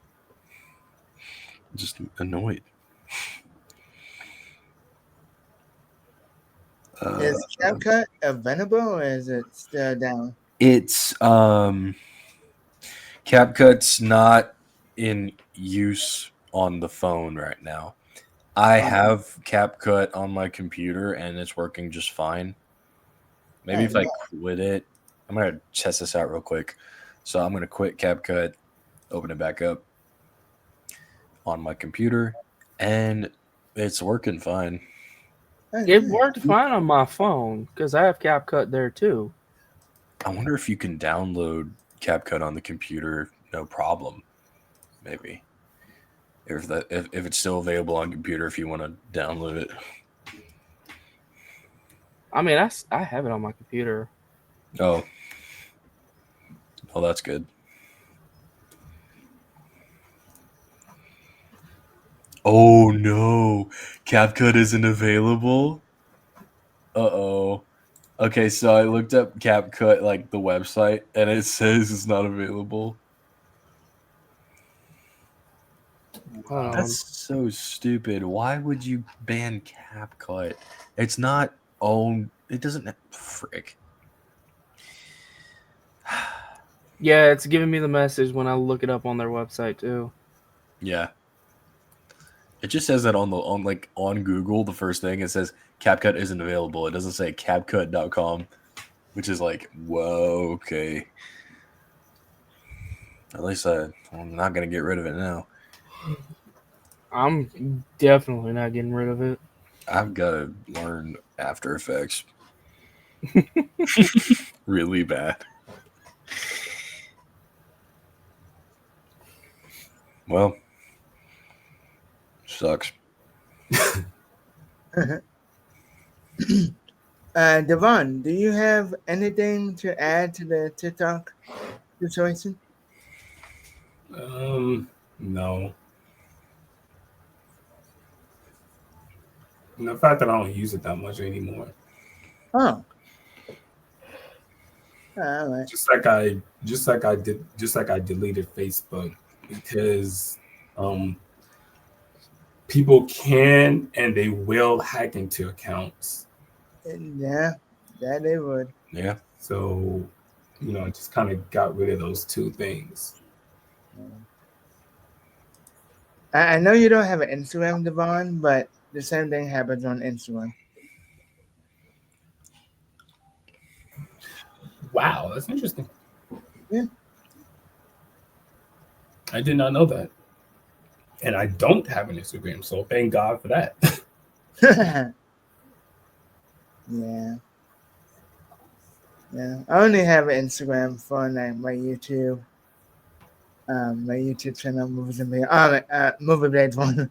just annoyed. Is CapCut available or is it still down? It's CapCut's not in use on the phone right now. I have CapCut on my computer and it's working just fine. Maybe if I quit it, I'm gonna test this out real quick. So I'm gonna quit CapCut, open it back up on my computer, and it's working fine. It worked fine on my phone because I have CapCut there too. I wonder if you can download CapCut on the computer, no problem. Maybe if it's still available on computer, if you want to download it. I mean, I have it on my computer. Oh, that's good. Oh no, CapCut isn't available. Uh-oh. Okay, so I looked up CapCut, like the website, and it says it's not available. Hold on. That's so stupid. Why would you ban CapCut? It's not owned. It doesn't. Frick. Yeah, it's giving me the message when I look it up on their website too. Yeah. It just says that on Google, the first thing it says CapCut isn't available. It doesn't say CapCut.com, which is like, whoa, okay. At least I'm not gonna get rid of it now. I'm definitely not getting rid of it. I've got to learn After Effects. Really bad. Well, sucks. Devon, do you have anything to add to the TikTok situation? No. And the fact that I don't use it that much anymore. Oh. All right. Just like I deleted Facebook because people can and they will hack into accounts. Yeah, that they would. Yeah. So, I just kind of got rid of those two things. I know you don't have an Instagram, Devon, but the same thing happens on Instagram. Wow, that's interesting. Yeah. I did not know that. And I don't have an Instagram, so thank God for that. Yeah. Yeah. I only have an Instagram for like my YouTube. My YouTube channel, Movies and Beyond. Movie Blades one.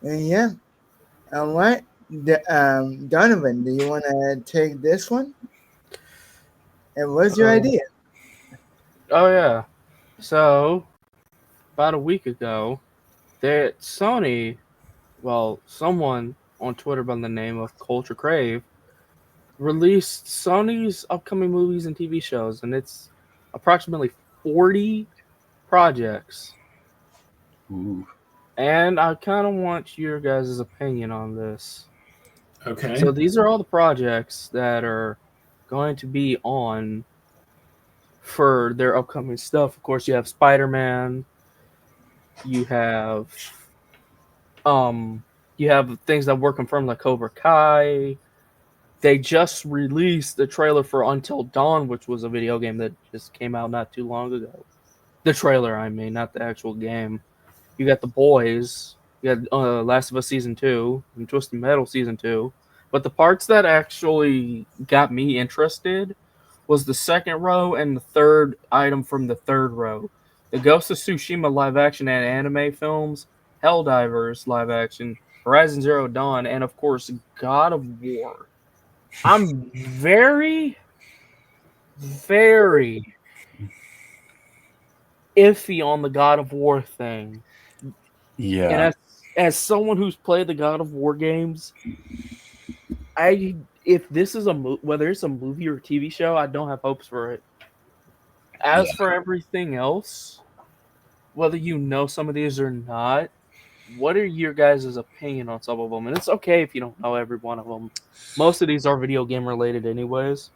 And yeah. All right. Donovan, do you want to take this one? And what's your idea? Oh yeah. So about a week ago, that Sony, someone on Twitter by the name of Culture Crave released Sony's upcoming movies and TV shows, and it's approximately 40 projects. Ooh. And I kind of want your guys' opinion on this. Okay. So these are all the projects that are going to be on for their upcoming stuff. Of course, you have Spider-Man. You have things that were confirmed like Cobra Kai. They just released the trailer for Until Dawn, which was a video game that just came out not too long ago. The trailer, I mean, not the actual game. You got The Boys. You got Last of Us Season 2 and Twisted Metal Season 2. But the parts that actually got me interested was the second row and the third item from the third row. The Ghost of Tsushima live action and anime films, Helldivers live action, Horizon Zero Dawn, and of course, God of War. I'm very, very iffy on the God of War thing. Yeah. And as someone who's played the God of War games, if this is whether it's a movie or a TV show, I don't have hopes for it. As for everything else, whether you know some of these or not, what are your guys' opinion on some of them? And it's okay if you don't know every one of them. Most of these are video game related anyways.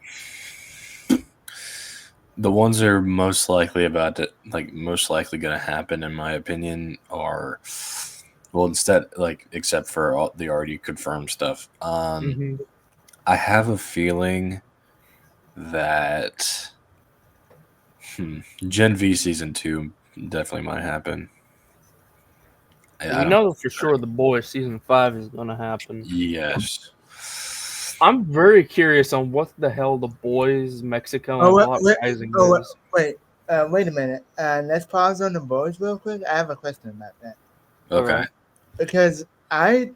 The ones that are most likely going to happen, in my opinion, are, except for all the already confirmed stuff. I have a feeling that Gen V Season 2 definitely might happen. We know for sure The Boys Season 5 is going to happen. Yes. I'm very curious on what the hell The Boys Mexico and Block Rising is. Wait a minute. Let's pause on The Boys real quick. I have a question about that. Okay. Right. Because I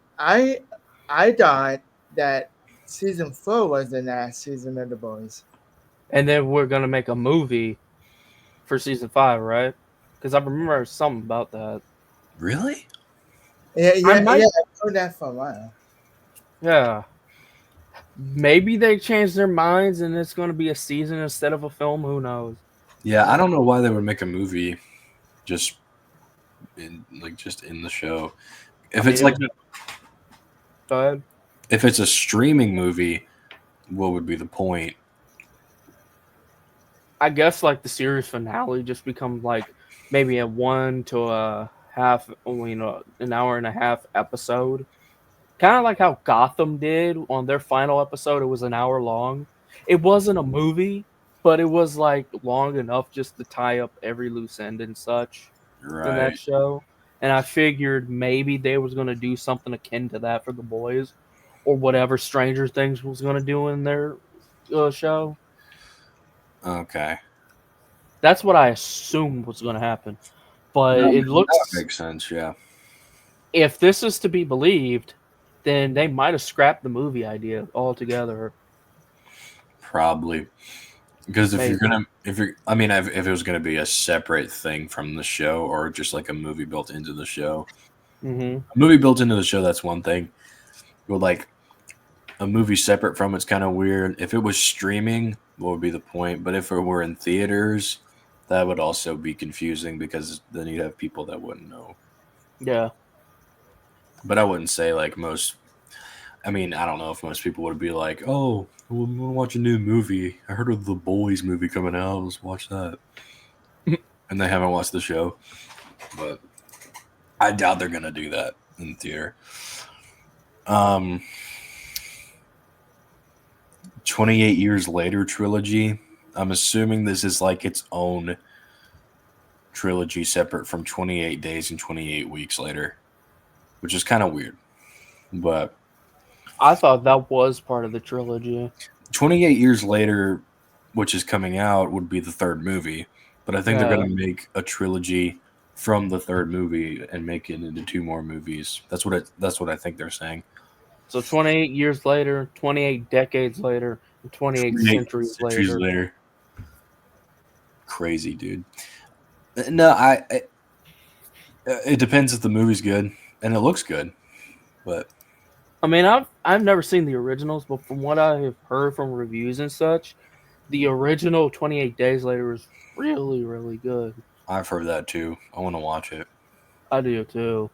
thought that Season 4 was the last season of The Boys. And then we're going to make a movie for Season 5, right? Because I remember something about that. Really? Yeah, might- I've heard that for a while. Yeah. Maybe they changed their minds and it's going to be a season instead of a film. Who knows? Yeah, I don't know why they would make a movie just in the show. If it's like Go ahead. if it's a streaming movie, what would be the point? I guess like the series finale just become like maybe a 1 to a half, an hour and a half episode. Kind of like how Gotham did on their final episode. It was an hour long. It wasn't a movie, but it was like long enough just to tie up every loose end and such in that Right. show. And I figured maybe they was going to do something akin to that for the boys, or whatever Stranger Things was going to do in their show. Okay. That's what I assumed was going to happen. But No, it looks, that makes sense. Yeah. if this is to be believed, then they might have scrapped the movie idea altogether. Probably. Because if Maybe. if it was gonna be a separate thing from the show or just like a movie built into the show, Mm-hmm. a movie built into the show, that's one thing. But like a movie separate from it's kind of weird. If it was streaming, what would be the point? But if it were in theaters, that would also be confusing because then you'd have people that wouldn't know. Yeah. But I wouldn't say like most. I mean, I don't know if most people would be like, "Oh, we'll watch a new movie. I heard of the Boys movie coming out. Let's watch that." And they haven't watched the show, but I doubt they're gonna do that in theater. 28 Years Later trilogy. I'm assuming this is like its own trilogy separate from 28 Days and 28 Weeks Later, which is kind of weird. But I thought that was part of the trilogy. 28 Years Later, which is coming out, would be the third movie. But I think they're going to make a trilogy from the third movie and make it into 2 more movies. That's what I think they're saying. So 28 years later, 28 decades later, and 28 centuries later. Crazy, dude. No, it depends if the movie's good and it looks good. But I mean, I've never seen the originals, but from what I have heard from reviews and such, the original 28 Days Later is really, really good. I've heard that too. I want to watch it. I do too.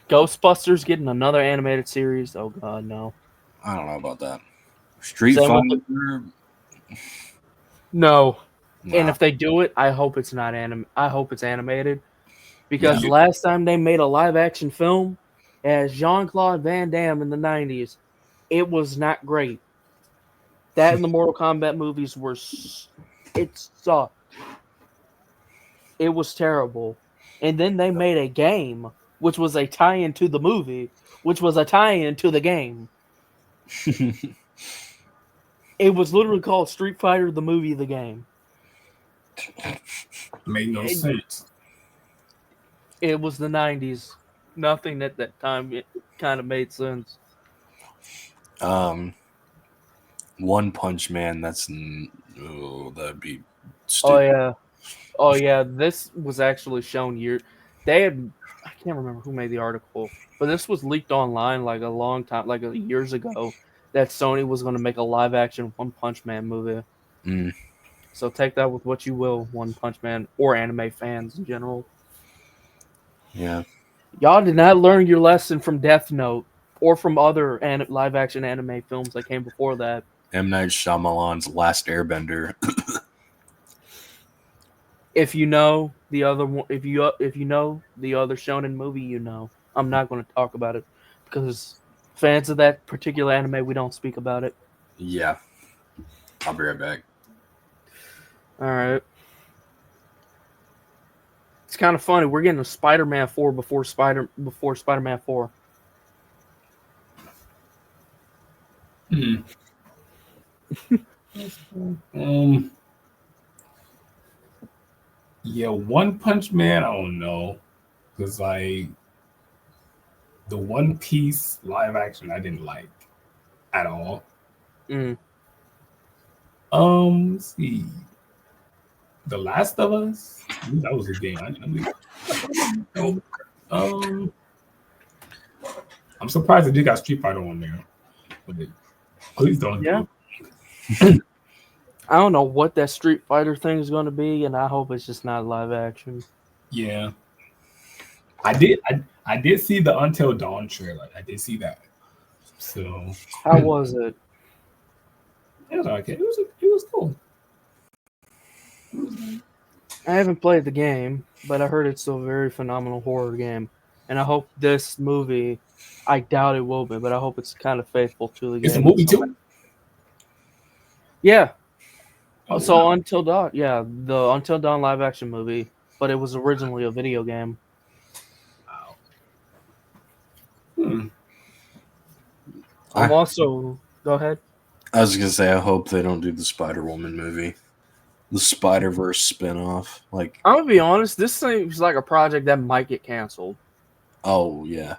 Ghostbusters getting another animated series. Oh god, no. I don't know about that. Street Same with Fighter. No. Nah. And if they do it, I hope it's not I hope it's animated. Because last time they made a live action film as Jean-Claude Van Damme in the 90s, it was not great. That and the Mortal Kombat movies it sucked. It was terrible. And then they made a game, which was a tie-in to the movie, which was a tie-in to the game. It was literally called Street Fighter, the movie, the game. Made no sense. It was the 90s. Nothing at that time it kind of made sense. One Punch Man. That'd be stupid. Oh yeah. This was actually shown I can't remember who made the article, but this was leaked online like a long time, like years ago, that Sony was going to make a live action One Punch Man movie. So take that with what you will, One Punch Man or anime fans in general. Yeah. Y'all did not learn your lesson from Death Note or from other live action anime films that came before that. M. Night Shyamalan's Last Airbender. If you know the other one, if you know the other shonen movie, you know. I'm not going to talk about it because fans of that particular anime, we don't speak about it. Yeah. I'll be right back. All right. It's kind of funny. We're getting a Spider-Man 4 before Spider-Man 4. Yeah, One Punch Man, I don't know. Because like the One Piece live action I didn't like at all. Let's see. The Last of Us. That was a game. I'm surprised that you got Street Fighter on there. Please don't do it. I don't know what that Street Fighter thing is going to be, and I hope it's just not live action. Yeah, I did see the Until Dawn trailer. I did see that. So how was it? It was okay. It was cool. I haven't played the game, but I heard it's a very phenomenal horror game, and I hope this movie. I doubt it will be, but I hope it's kind of faithful to the game. It's a movie too. Yeah. Oh, So wow. Until Dawn, yeah, the Until Dawn live action movie, but it was originally a video game. Wow. I'm also go ahead. I was gonna say I hope they don't do the Spider-Woman movie, the Spider-Verse spinoff. Like, I'm gonna be honest, this seems like a project that might get canceled. oh yeah,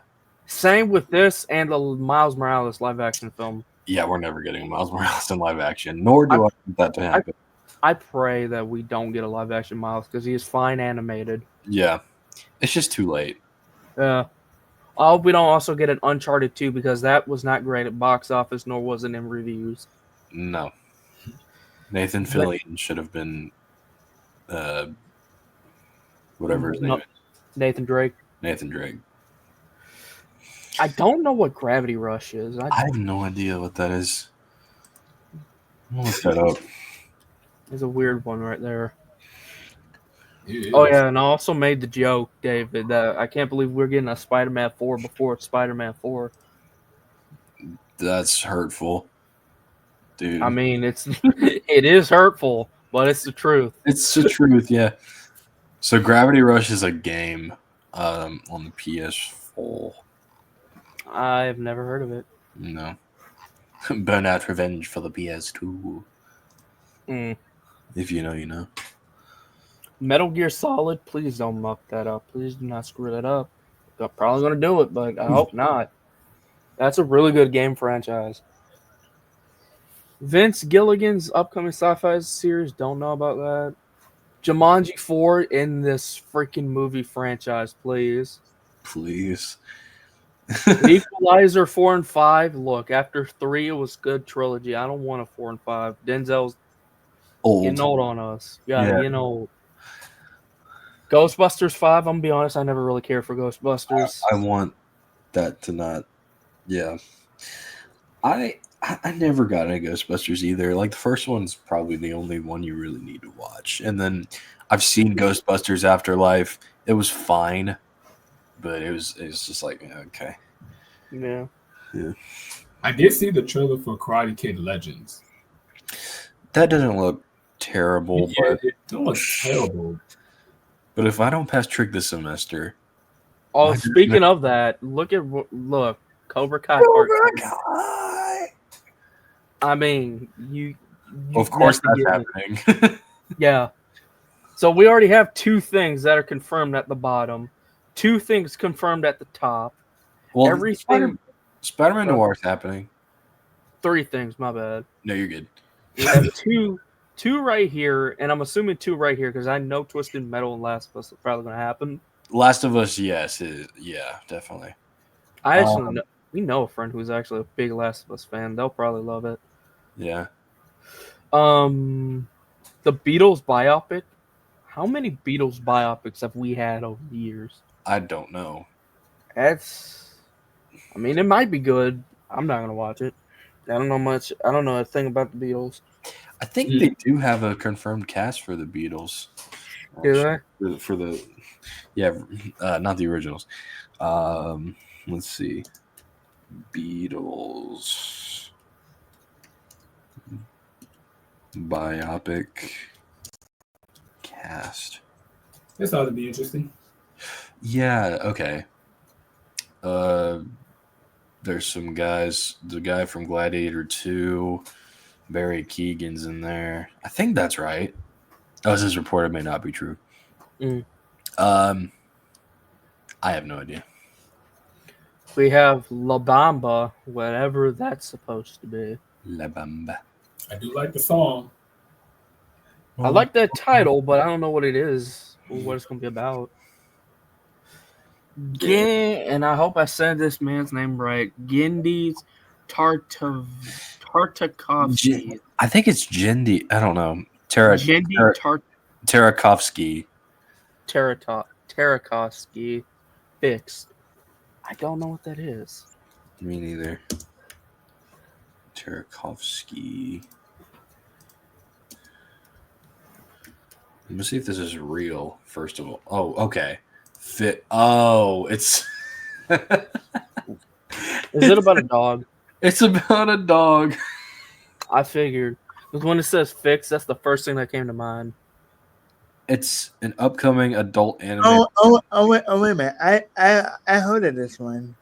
Same with this and the Miles Morales live action film. yeah, we're never getting Miles Morales in live action. Nor do I want that to happen. I pray that we don't get a live action Miles because he is fine animated. Yeah, it's just too late. I hope we don't also get an Uncharted 2 because that was not great at box office, nor was it in reviews. No, Nathan Fillion should have been, whatever his name is. Nathan Drake. Nathan Drake. I don't know what Gravity Rush is. I have no idea what that is. I'm gonna look that up. It's a weird one right there. It Oh is. yeah, and I also made the joke, David, that I can't believe we're getting a Spider-Man 4 before it's Spider-Man 4. That's hurtful, dude. I mean, it is hurtful, but it's the truth. It's the truth, yeah. So Gravity Rush is a game on the PS4. I've never heard of it. No. Burnout Revenge for the PS2. If you know, you know. Metal Gear Solid, please don't muck that up. Please do not screw that up. I'm probably going to do it, but I hope not. That's a really good game franchise. Vince Gilligan's upcoming sci-fi series, don't know about that. Jumanji 4 in this freaking movie franchise, please. Please. Equalizer 4 and 5. Look, after 3, it was good trilogy. I don't want a 4 and 5. Denzel's Old. getting old on us. Yeah, Yeah. you know. Ghostbusters 5, I'm going to be honest, I never really cared for Ghostbusters. I want that to not. Yeah. I never got into Ghostbusters either. Like, the first one's probably the only one you really need to watch. And then I've seen Ghostbusters Afterlife. It was fine, but it was just like, okay. Yeah. I did see the trailer for Karate Kid Legends. That doesn't look terrible, Yeah, it don't look terrible. but if I don't pass Trick this semester, Oh, speaking of that, look, Cobra Kai Part 2. I mean, you Of course have to that's get it. happening. Yeah. So we already have 2 things that are confirmed at the bottom, 2 things confirmed at the top. Well, Everything. Spider-Man Noir is happening. 3 things, my bad. No, you're good. We have two right here, and I'm assuming 2 right here because I know Twisted Metal and Last of Us is probably going to happen. Last of Us, yes. Yeah, definitely. I actually we know a friend who's actually a big Last of Us fan. They'll probably love it. Yeah. The Beatles biopic. How many Beatles biopics have we had over the years? I don't know. I mean, it might be good. I'm not gonna watch it. I don't know much. I don't know a thing about the Beatles. I think they do have a confirmed cast for the Beatles. Do they? For the not the originals. Let's see. Beatles biopic cast. This ought to be interesting. Yeah, okay. There's some guys. The guy from Gladiator 2, Barry Keegan's in there. I think that's right. Oh, this report may not be true. I have no idea. We have La Bamba, whatever that's supposed to be. La Bamba. I do like the song. I like that title, but I don't know what it is or what it's going to be about. And I hope I said this man's name right. Gendis Tartakovsky. I think it's Jindy. I don't know. Gendy Tarakovsky. Tarakovsky. Fixed. I don't know what that is. Me neither. Tarakovsky. Let me see if this is real, first of all. Oh, okay. It's... Is it about a dog? It's about a dog. I figured. Because when it says fixed, that's the first thing that came to mind. It's an upcoming adult anime. Wait a minute. I heard of this one.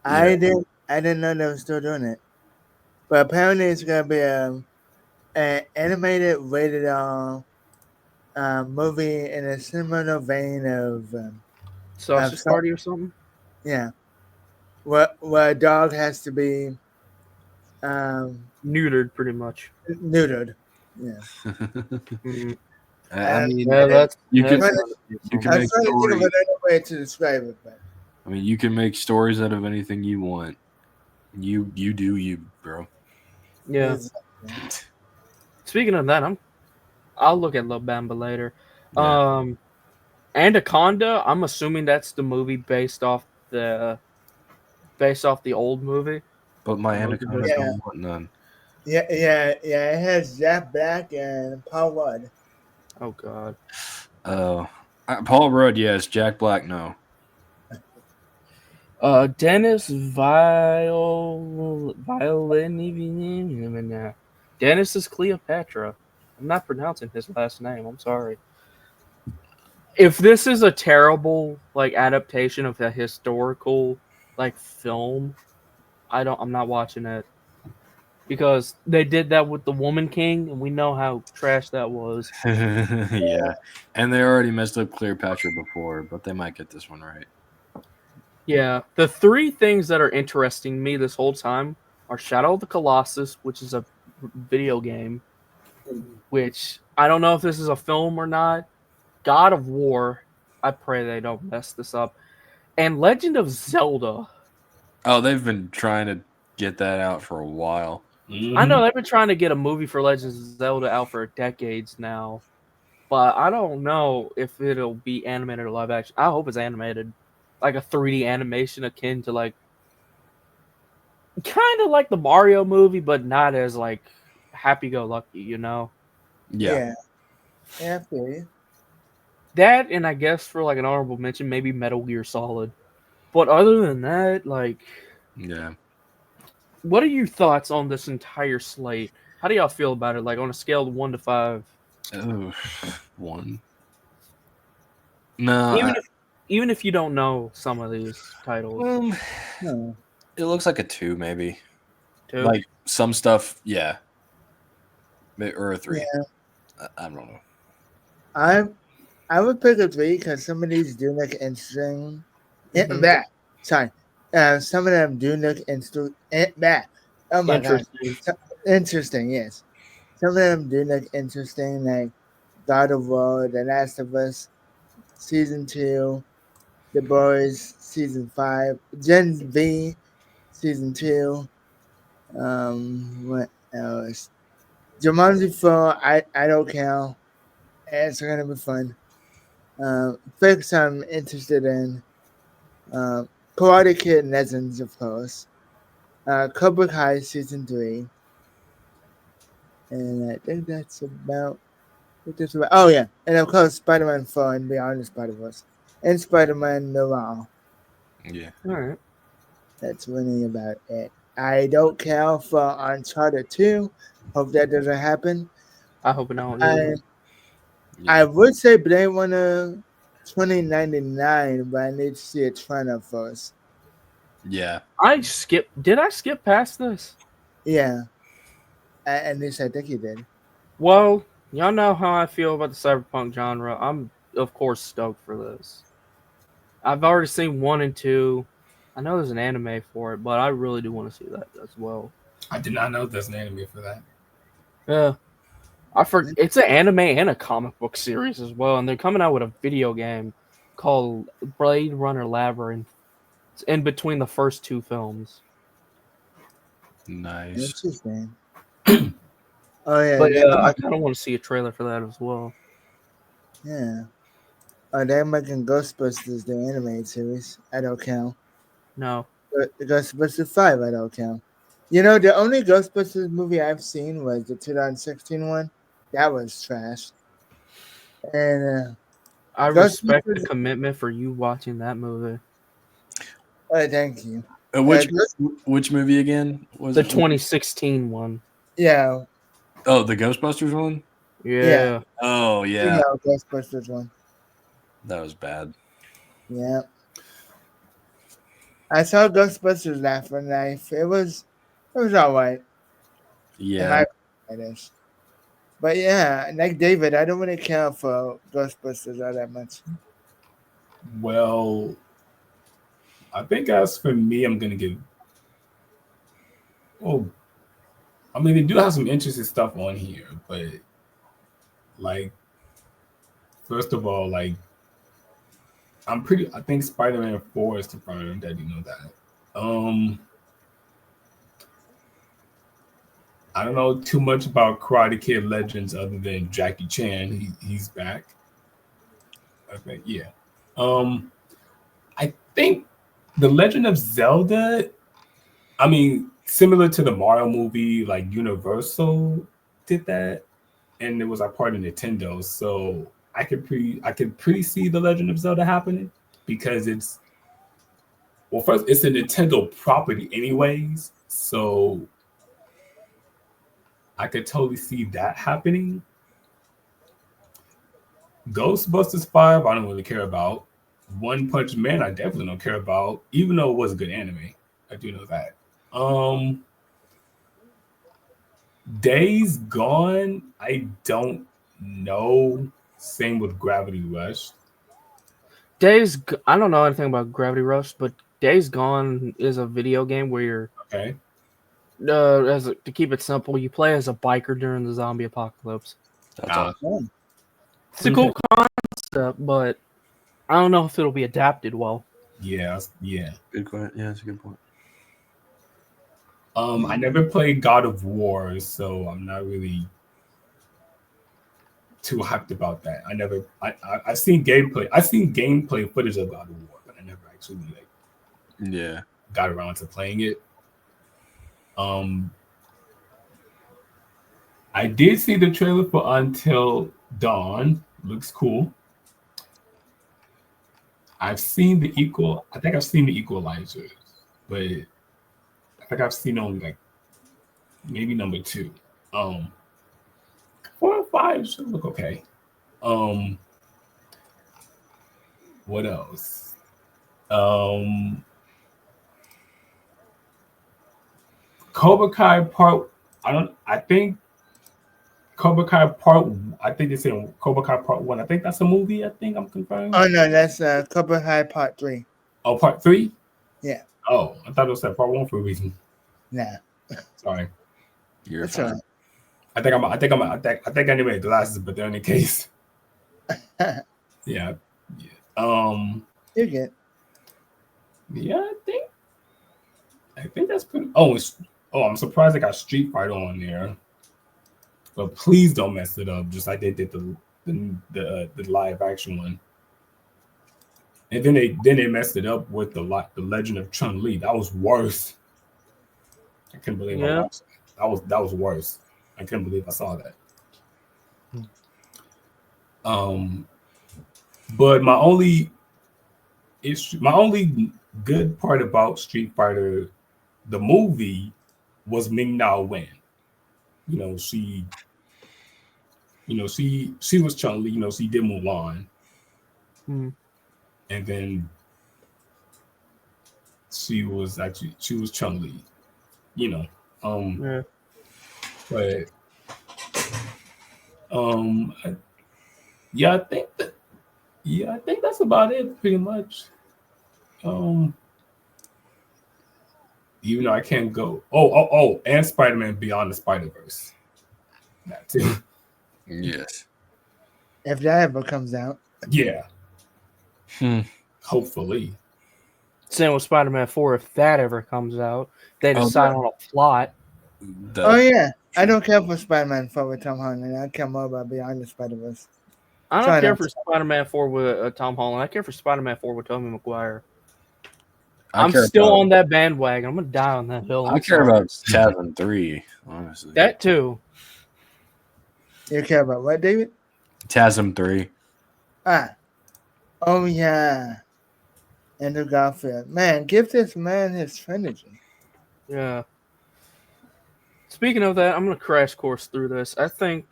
I didn't know they were still doing it. But apparently it's gonna be an animated rated R movie in a similar vein of Sausage Party or something? Yeah. Where a dog has to be neutered, pretty much. Neutered. Yeah. Mm-hmm. I mean, you can I make was trying to think of stories. another way to describe it, but I mean, you can make stories out of anything you want. You do you, bro. Yeah. Speaking of that, I'll look at La Bamba later. Yeah. Anaconda, I'm assuming that's the movie based off the old movie. But my Anaconda Yeah. don't want none. Yeah. It has Jack Black and Paul Rudd. Oh God. Paul Rudd, yes. Jack Black, no. Dennis Dennis is Cleopatra. I'm not pronouncing his last name. I'm sorry. If this is a terrible adaptation of a historical film, I'm not watching it. Because they did that with The Woman King, and we know how trash that was. Yeah. And they already messed up Cleopatra before, but they might get this one right. Yeah. The three things that are interesting me this whole time are Shadow of the Colossus, which is a video game, which I don't know if this is a film or not. God of War, I pray they don't mess this up. And Legend of Zelda. Oh, they've been trying to get that out for a while. Mm-hmm. I know they've been trying to get a movie for Legend of Zelda out for decades now. But I don't know if it'll be animated or live action. I hope it's animated. Like a 3D animation akin to kind of like the Mario movie, but not as happy-go-lucky, you know? Yeah. Yeah, I feel you. That, and I guess for an honorable mention, maybe Metal Gear Solid. But other than that, Yeah. what are your thoughts on this entire slate? How do y'all feel about it? On a scale of 1 to 5? Oh, 1. No. Even if you don't know some of these titles. No. It looks like a 2, maybe. 2? Like some stuff, yeah. Or a 3. Yeah. I don't know. I would pick a 3 because some of these do look interesting. Mhm. Some of them do look interesting. Oh my god. Interesting, yes. Some of them do look interesting, like God of War, The Last of Us, Season 2, The Boys, Season 5, Gen V, Season 2. What else? Jumanji 4, I don't count. It's gonna be fun. Fix I'm interested in. Karate Kid Legends, of course. Cobra Kai Season 3. And I think that's about oh yeah. And of course Spider-Man 4 and Beyond the Spider-Verse. And Spider-Man Noir. Yeah. Alright. That's really about it. I don't care for Uncharted 2. Hope that doesn't happen. I hope it don't. I would say Blade Runner 2099, but I need to see a trailer first. Yeah. Did I skip past this? Yeah. At least I think you did. Well, y'all know how I feel about the cyberpunk genre. I'm, of course, stoked for this. I've already seen 1 and 2. I know there's an anime for it, but I really do want to see that as well. I did not know there's an anime for that. Yeah. It's an anime and a comic book series as well, and they're coming out with a video game called Blade Runner Labyrinth. It's in between the first two films. Nice. Interesting. Oh yeah, But I kind of want to see a trailer for that as well. yeah. Oh, they're making Ghostbusters the animated series. I don't count. No. The Ghostbusters 5, I don't count. You know, the only Ghostbusters movie I've seen was the 2016 one. That was trash. And I respect the Ghostbusters. commitment for you watching that movie. Oh, thank you. Which movie again was The it? 2016 one. Yeah, Oh, the Ghostbusters one. Yeah. Oh you yeah, know, Ghostbusters one. that was bad. Yeah. I saw Ghostbusters Laugh for Life. It was alright. Yeah, It is. But yeah, like David, I don't really care for Ghostbusters all that much. Well, I think as for me, I'm gonna give. Oh, I mean, they do have some interesting stuff on here, but like, first of all, like, I think Spider-Man 4 is confirmed. I do know that. I don't know too much about Karate Kid Legends other than Jackie Chan. He's back. I think, yeah. I think the Legend of Zelda. I mean, similar to the Mario movie, like Universal did that, and it was like part of Nintendo. So I could pretty see the Legend of Zelda happening because first it's a Nintendo property anyways, so I could totally see that happening. Ghostbusters 5, I don't really care about. One Punch Man, I definitely don't care about, even though it was a good anime. I do know that. Days Gone, I don't know. Same with Gravity Rush. I don't know anything about Gravity Rush, but Days Gone is a video game where you're Okay. to keep it simple, you play as a biker during the zombie apocalypse. that's awesome. Oh, It's a cool concept, but I don't know if it'll be adapted well. Yeah. Good point. Yeah, that's a good point. I never played God of War, so I'm not really too hyped about that. I've seen gameplay. I've seen gameplay footage of God of War, but I never actually got around to playing it. I did see the trailer for Until Dawn. Looks cool. I think I've seen the Equalizer, but I think I've seen only like maybe number 2. 4 and 5 should look okay. What else? Cobra Kai Part. I think Cobra Kai Part. I think they say Cobra Kai Part 1. I think that's a movie. I think I'm confirmed. oh no, that's Cobra High Part 3. Oh, Part 3. Yeah. Oh, I thought it was that Part 1 for a reason. Nah. Sorry. You're That's fine. all right. I think I need my glasses, but they're in the case. Yeah. You're good. Yeah, I think that's pretty. I'm surprised I got Street Fighter on there. But please don't mess it up, just like they did the live action one. And then they messed it up with the Legend of Chun-Li. That was worse. I couldn't believe I watched that. That was worse. I couldn't believe I saw that. But my only good part about Street Fighter, the movie, was Ming Na Wen. She was Chun-Li. She did Mulan, and then she was Chun-Li. But yeah, I think that's about it, pretty much. Even though I can't go. And Spider-Man Beyond the Spider-Verse. That too. Yes. If that ever comes out. Yeah, Hmm. hopefully. Same with Spider-Man 4 if that ever comes out. They decide on a plot. Oh yeah, I don't care for Spider-Man 4 with Tom Holland. I care more about Beyond the Spider-Verse. I don't Sorry, care no. for Spider-Man 4 with Tom Holland. I care for Spider-Man 4 with Tobey Maguire. I I'm care still about, on that bandwagon. I'm gonna die on that hill. I care about Tasm 3, honestly. that too. You care about what, David? Tasm 3. Oh yeah, Andrew Garfield. Man, give this man his trilogy. Yeah. Speaking of that, I'm gonna crash course through this. I think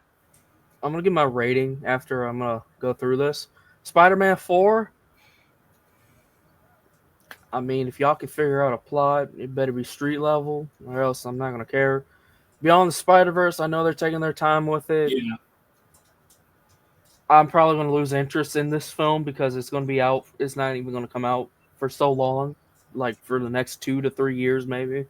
I'm gonna give my rating after I'm gonna go through this. Spider-Man 4. I mean, if y'all can figure out a plot, it better be street level, or else I'm not gonna care. Beyond the Spider-Verse, I know they're taking their time with it. Yeah. I'm probably gonna lose interest in this film because it's gonna be out. It's not even gonna come out for so long, like for the next 2 to 3 years, maybe.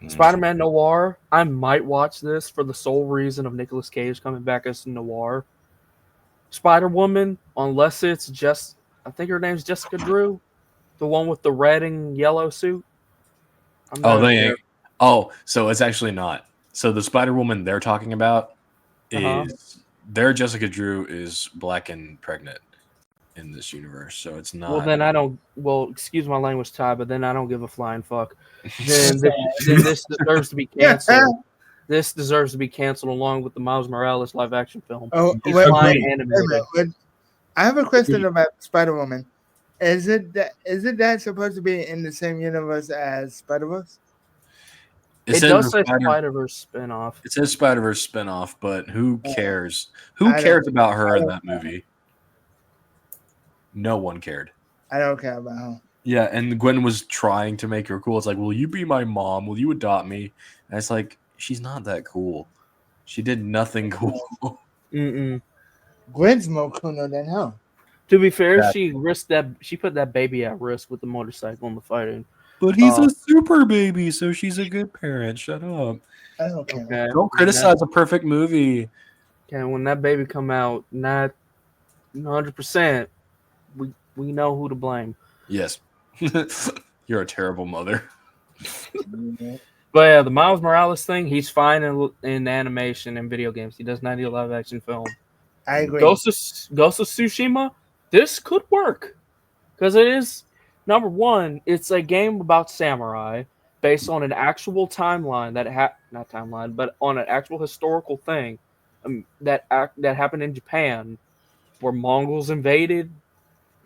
Spider-Man Noir, I might watch this for the sole reason of Nicolas Cage coming back as Noir. Spider-Woman, unless it's just, I think her name's Jessica Drew, the one with the red and yellow suit. I'm not sure. Oh, so it's actually not. So the Spider-Woman they're talking about is their Jessica Drew is black and pregnant in this universe, so it's not. Well, then I don't. Well, excuse my language, Ty, but then I don't give a flying fuck. Then this deserves to be canceled. This deserves to be canceled along with the Miles Morales live action film. Oh, He's wait, flying wait, animated. wait. I have a question about Spider-Woman. Is it that supposed to be in the same universe as Spider-Verse? It does say Spider-Verse spinoff. It says Spider-Verse spinoff, but who cares? Who I cares don't- about her I in don't that movie? No one cared. I don't care about her. Yeah, and Gwen was trying to make her cool. It's like, will you be my mom? Will you adopt me? And it's like, she's not that cool. She did nothing cool. Mm-mm. Gwen's more cooler than her. To be fair, Yeah. she put that baby at risk with the motorcycle and the fighting. But he's a super baby, so she's a good parent. Shut up. I don't care. Okay. Don't criticize a perfect movie. Okay, when that baby come out, not 100%, we know who to blame. Yes. You're a terrible mother. But yeah, the Miles Morales thing, he's fine in animation and video games. He does not need a live action film. I agree. Ghost of Tsushima, this could work. Because it is, number one, it's a game about samurai based on an actual timeline not timeline, but on an actual historical thing that happened in Japan where Mongols invaded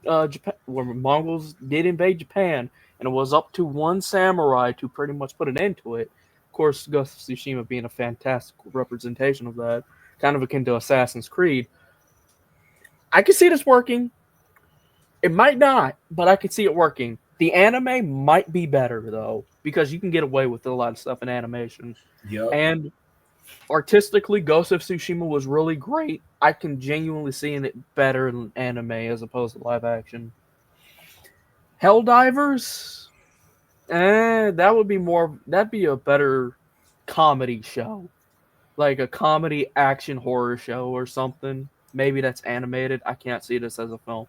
Japan, where Mongols did invade Japan, and it was up to one samurai to pretty much put an end to it. Of course, Ghost of Tsushima being a fantastic representation of that, kind of akin to Assassin's Creed. I can see this working. It might not, but I could see it working. The anime might be better, though, because you can get away with a lot of stuff in animation. Yep. And artistically, Ghost of Tsushima was really great. I can genuinely see it better in anime as opposed to live action. Helldivers? That'd be a better comedy show. Like a comedy action horror show or something. Maybe that's animated. I can't see this as a film.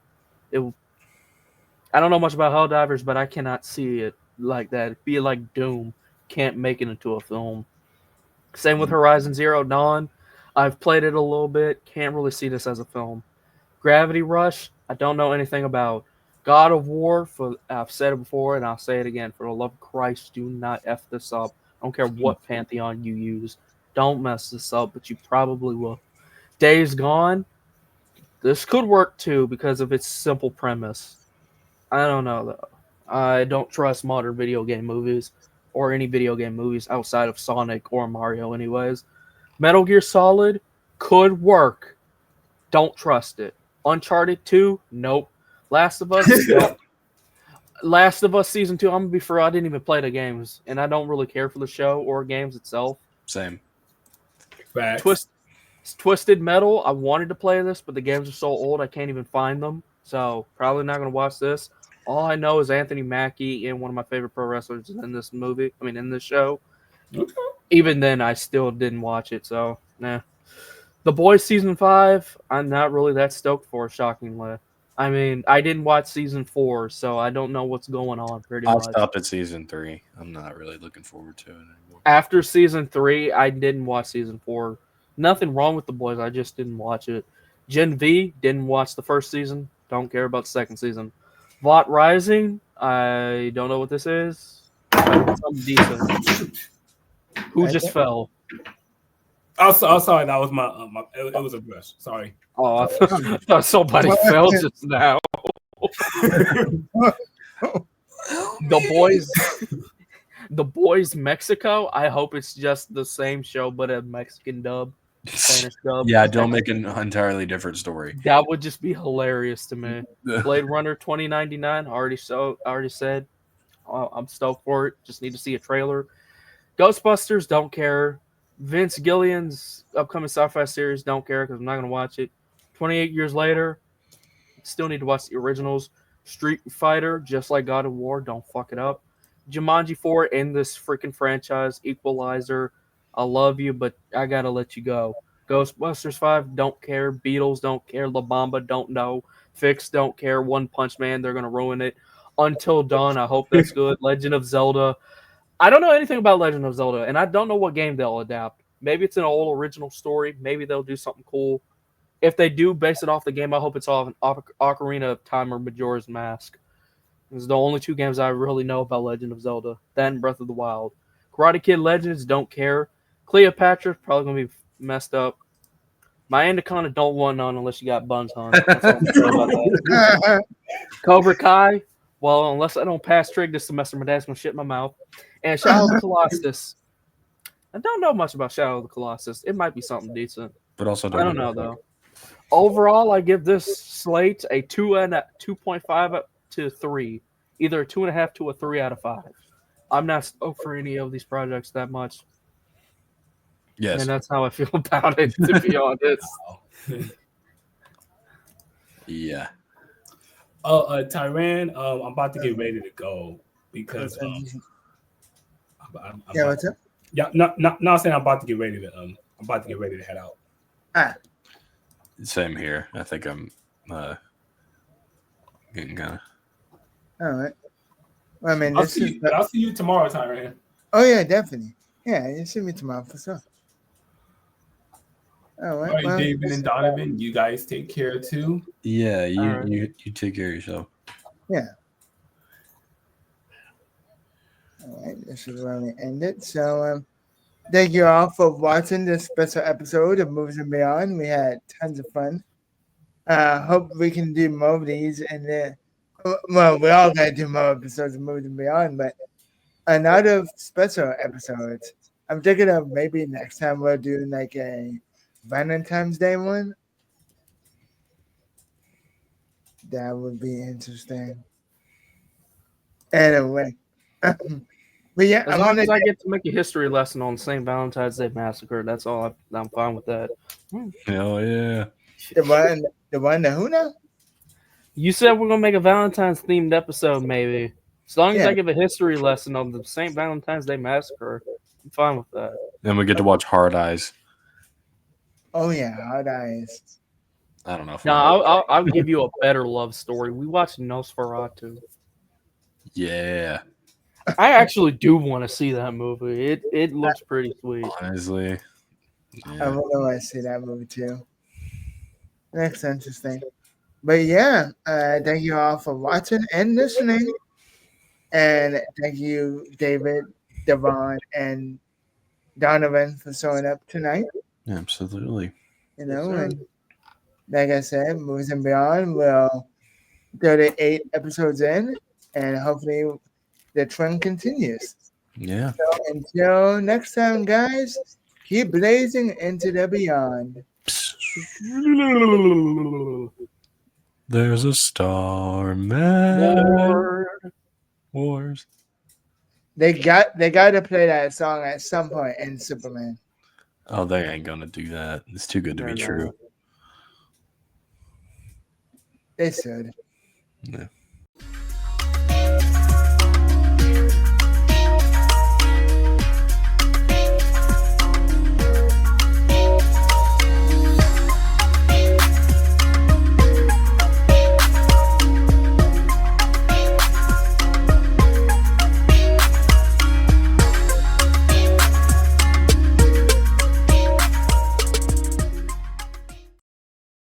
I don't know much about Helldivers, but I cannot see it like that. It'd be like Doom. Can't make it into a film. Same with Horizon Zero Dawn. I've played it a little bit. Can't really see this as a film. Gravity Rush, I don't know anything about. God of War, I've said it before and I'll say it again. For the love of Christ, do not F this up. I don't care what pantheon you use. Don't mess this up, but you probably will. Days Gone, this could work too because of its simple premise. I don't know though. I don't trust modern video game movies or any video game movies outside of Sonic or Mario anyways. Metal Gear Solid could work. Don't trust it. Uncharted 2, nope. Last of Us, nope. Last of Us Season 2, I'm going to be fair, I didn't even play the games, and I don't really care for the show or games itself. Same. Facts. Twisted Metal, I wanted to play this, but the games are so old I can't even find them. So probably not going to watch this. All I know is Anthony Mackie and one of my favorite pro wrestlers is in this in this show. Okay. Even then, I still didn't watch it, so nah. The Boys season 5, I'm not really that stoked for, shockingly. I mean, I didn't watch season 4, so I don't know what's going on pretty I much. stopped at season 3. I'm not really looking forward to it anymore. After season 3, I didn't watch season 4. Nothing wrong with The Boys, I just didn't watch it. Gen V, didn't watch the first season. Don't care about the second season. Vought Rising, I don't know what this is. Something decent. Who just fell? Oh, sorry. That was my. It was a brush. Sorry. Oh, I thought somebody fell just now. The Boys Mexico. I hope it's just the same show, but a Mexican dub, Spanish dub. Yeah, don't make an entirely different story. That would just be hilarious to me. Blade Runner 2099. Already said. I'm stoked for it. Just need to see a trailer. Ghostbusters. Don't care. Vince Gillian's upcoming sci-fi series. Don't care because I'm not going to watch it. 28 years later. Still need to watch the originals. Street Fighter. Just like God of War. Don't fuck it up. Jumanji 4 in this freaking franchise. Equalizer. I love you, but I got to let you go. Ghostbusters 5. Don't care. Beatles. Don't care. La Bamba. Don't know. Fix. Don't care. One Punch Man. They're going to ruin it. Until Dawn. I hope that's good. Legend of Zelda. I don't know anything about Legend of Zelda, and I don't know what game they'll adapt. Maybe it's an old original story. Maybe they'll do something cool. If they do base it off the game, I hope it's off an Ocarina of Time or Majora's Mask. These are the only 2 games I really know about Legend of Zelda. That and Breath of the Wild. Karate Kid Legends, don't care. Cleopatra's probably going to be messed up. My Anaconda don't want none unless you got buns on. That's all I'm saying about that. Cobra Kai, well, unless I don't pass trig this semester, my dad's going to shit in my mouth. And Shadow of the Colossus. I don't know much about Shadow of the Colossus. It might be something decent. But also, I don't know, though. Overall, I give this slate a 2.5 to 3. Either a 2.5 to a 3 out of 5. I'm not stoked for any of these projects that much. Yes. And that's how I feel about it, to be honest. Yeah. Tyran, I'm about to get ready to go because Yeah, what's up? Yeah, not saying I'm about to get ready to head out. Same here. I think I'm getting kind of. All right. Well, I mean, I'll see you tomorrow, Tyran. Oh yeah, definitely. Yeah, you see me tomorrow for sure. All right, well, David and Donovan, you guys take care too. Yeah, right. you take care of yourself. Yeah. All right, this is where we end it. So, thank you all for watching this special episode of Movies and Beyond. We had tons of fun. Hope we can do more of these, and well, we all gotta do more episodes of Movies and Beyond, but another special episodes. I'm thinking of maybe next time we'll do like a Valentine's Day one. That would be interesting. Anyway. But yeah, As long as I get to make a history lesson on St. Valentine's Day Massacre, that's all. I'm fine with that. Hell yeah. The one that who now? You said we're gonna make a Valentine's themed episode, maybe. As long as Yeah. I give a history lesson on the St. Valentine's Day Massacre, I'm fine with that. Then we get to watch Hard Eyes. Oh yeah, Hard Eyes. I don't know. No, I'll give you a better love story. We watched Nosferatu. Yeah. I actually do want to see that movie. It looks pretty sweet. Honestly. I Yeah. want to see that movie too. That's interesting. But yeah, thank you all for watching and listening. And thank you, David, Devon, and Donovan for showing up tonight. Absolutely. You know, and like I said, Movies and Beyond will 38 episodes in, and hopefully the trend continues. Yeah. So until next time, guys, keep blazing into the beyond. There's a star man. Wars. They got to play that song at some point in Superman. Oh, they ain't gonna do that. It's too good to be true. They should. Yeah.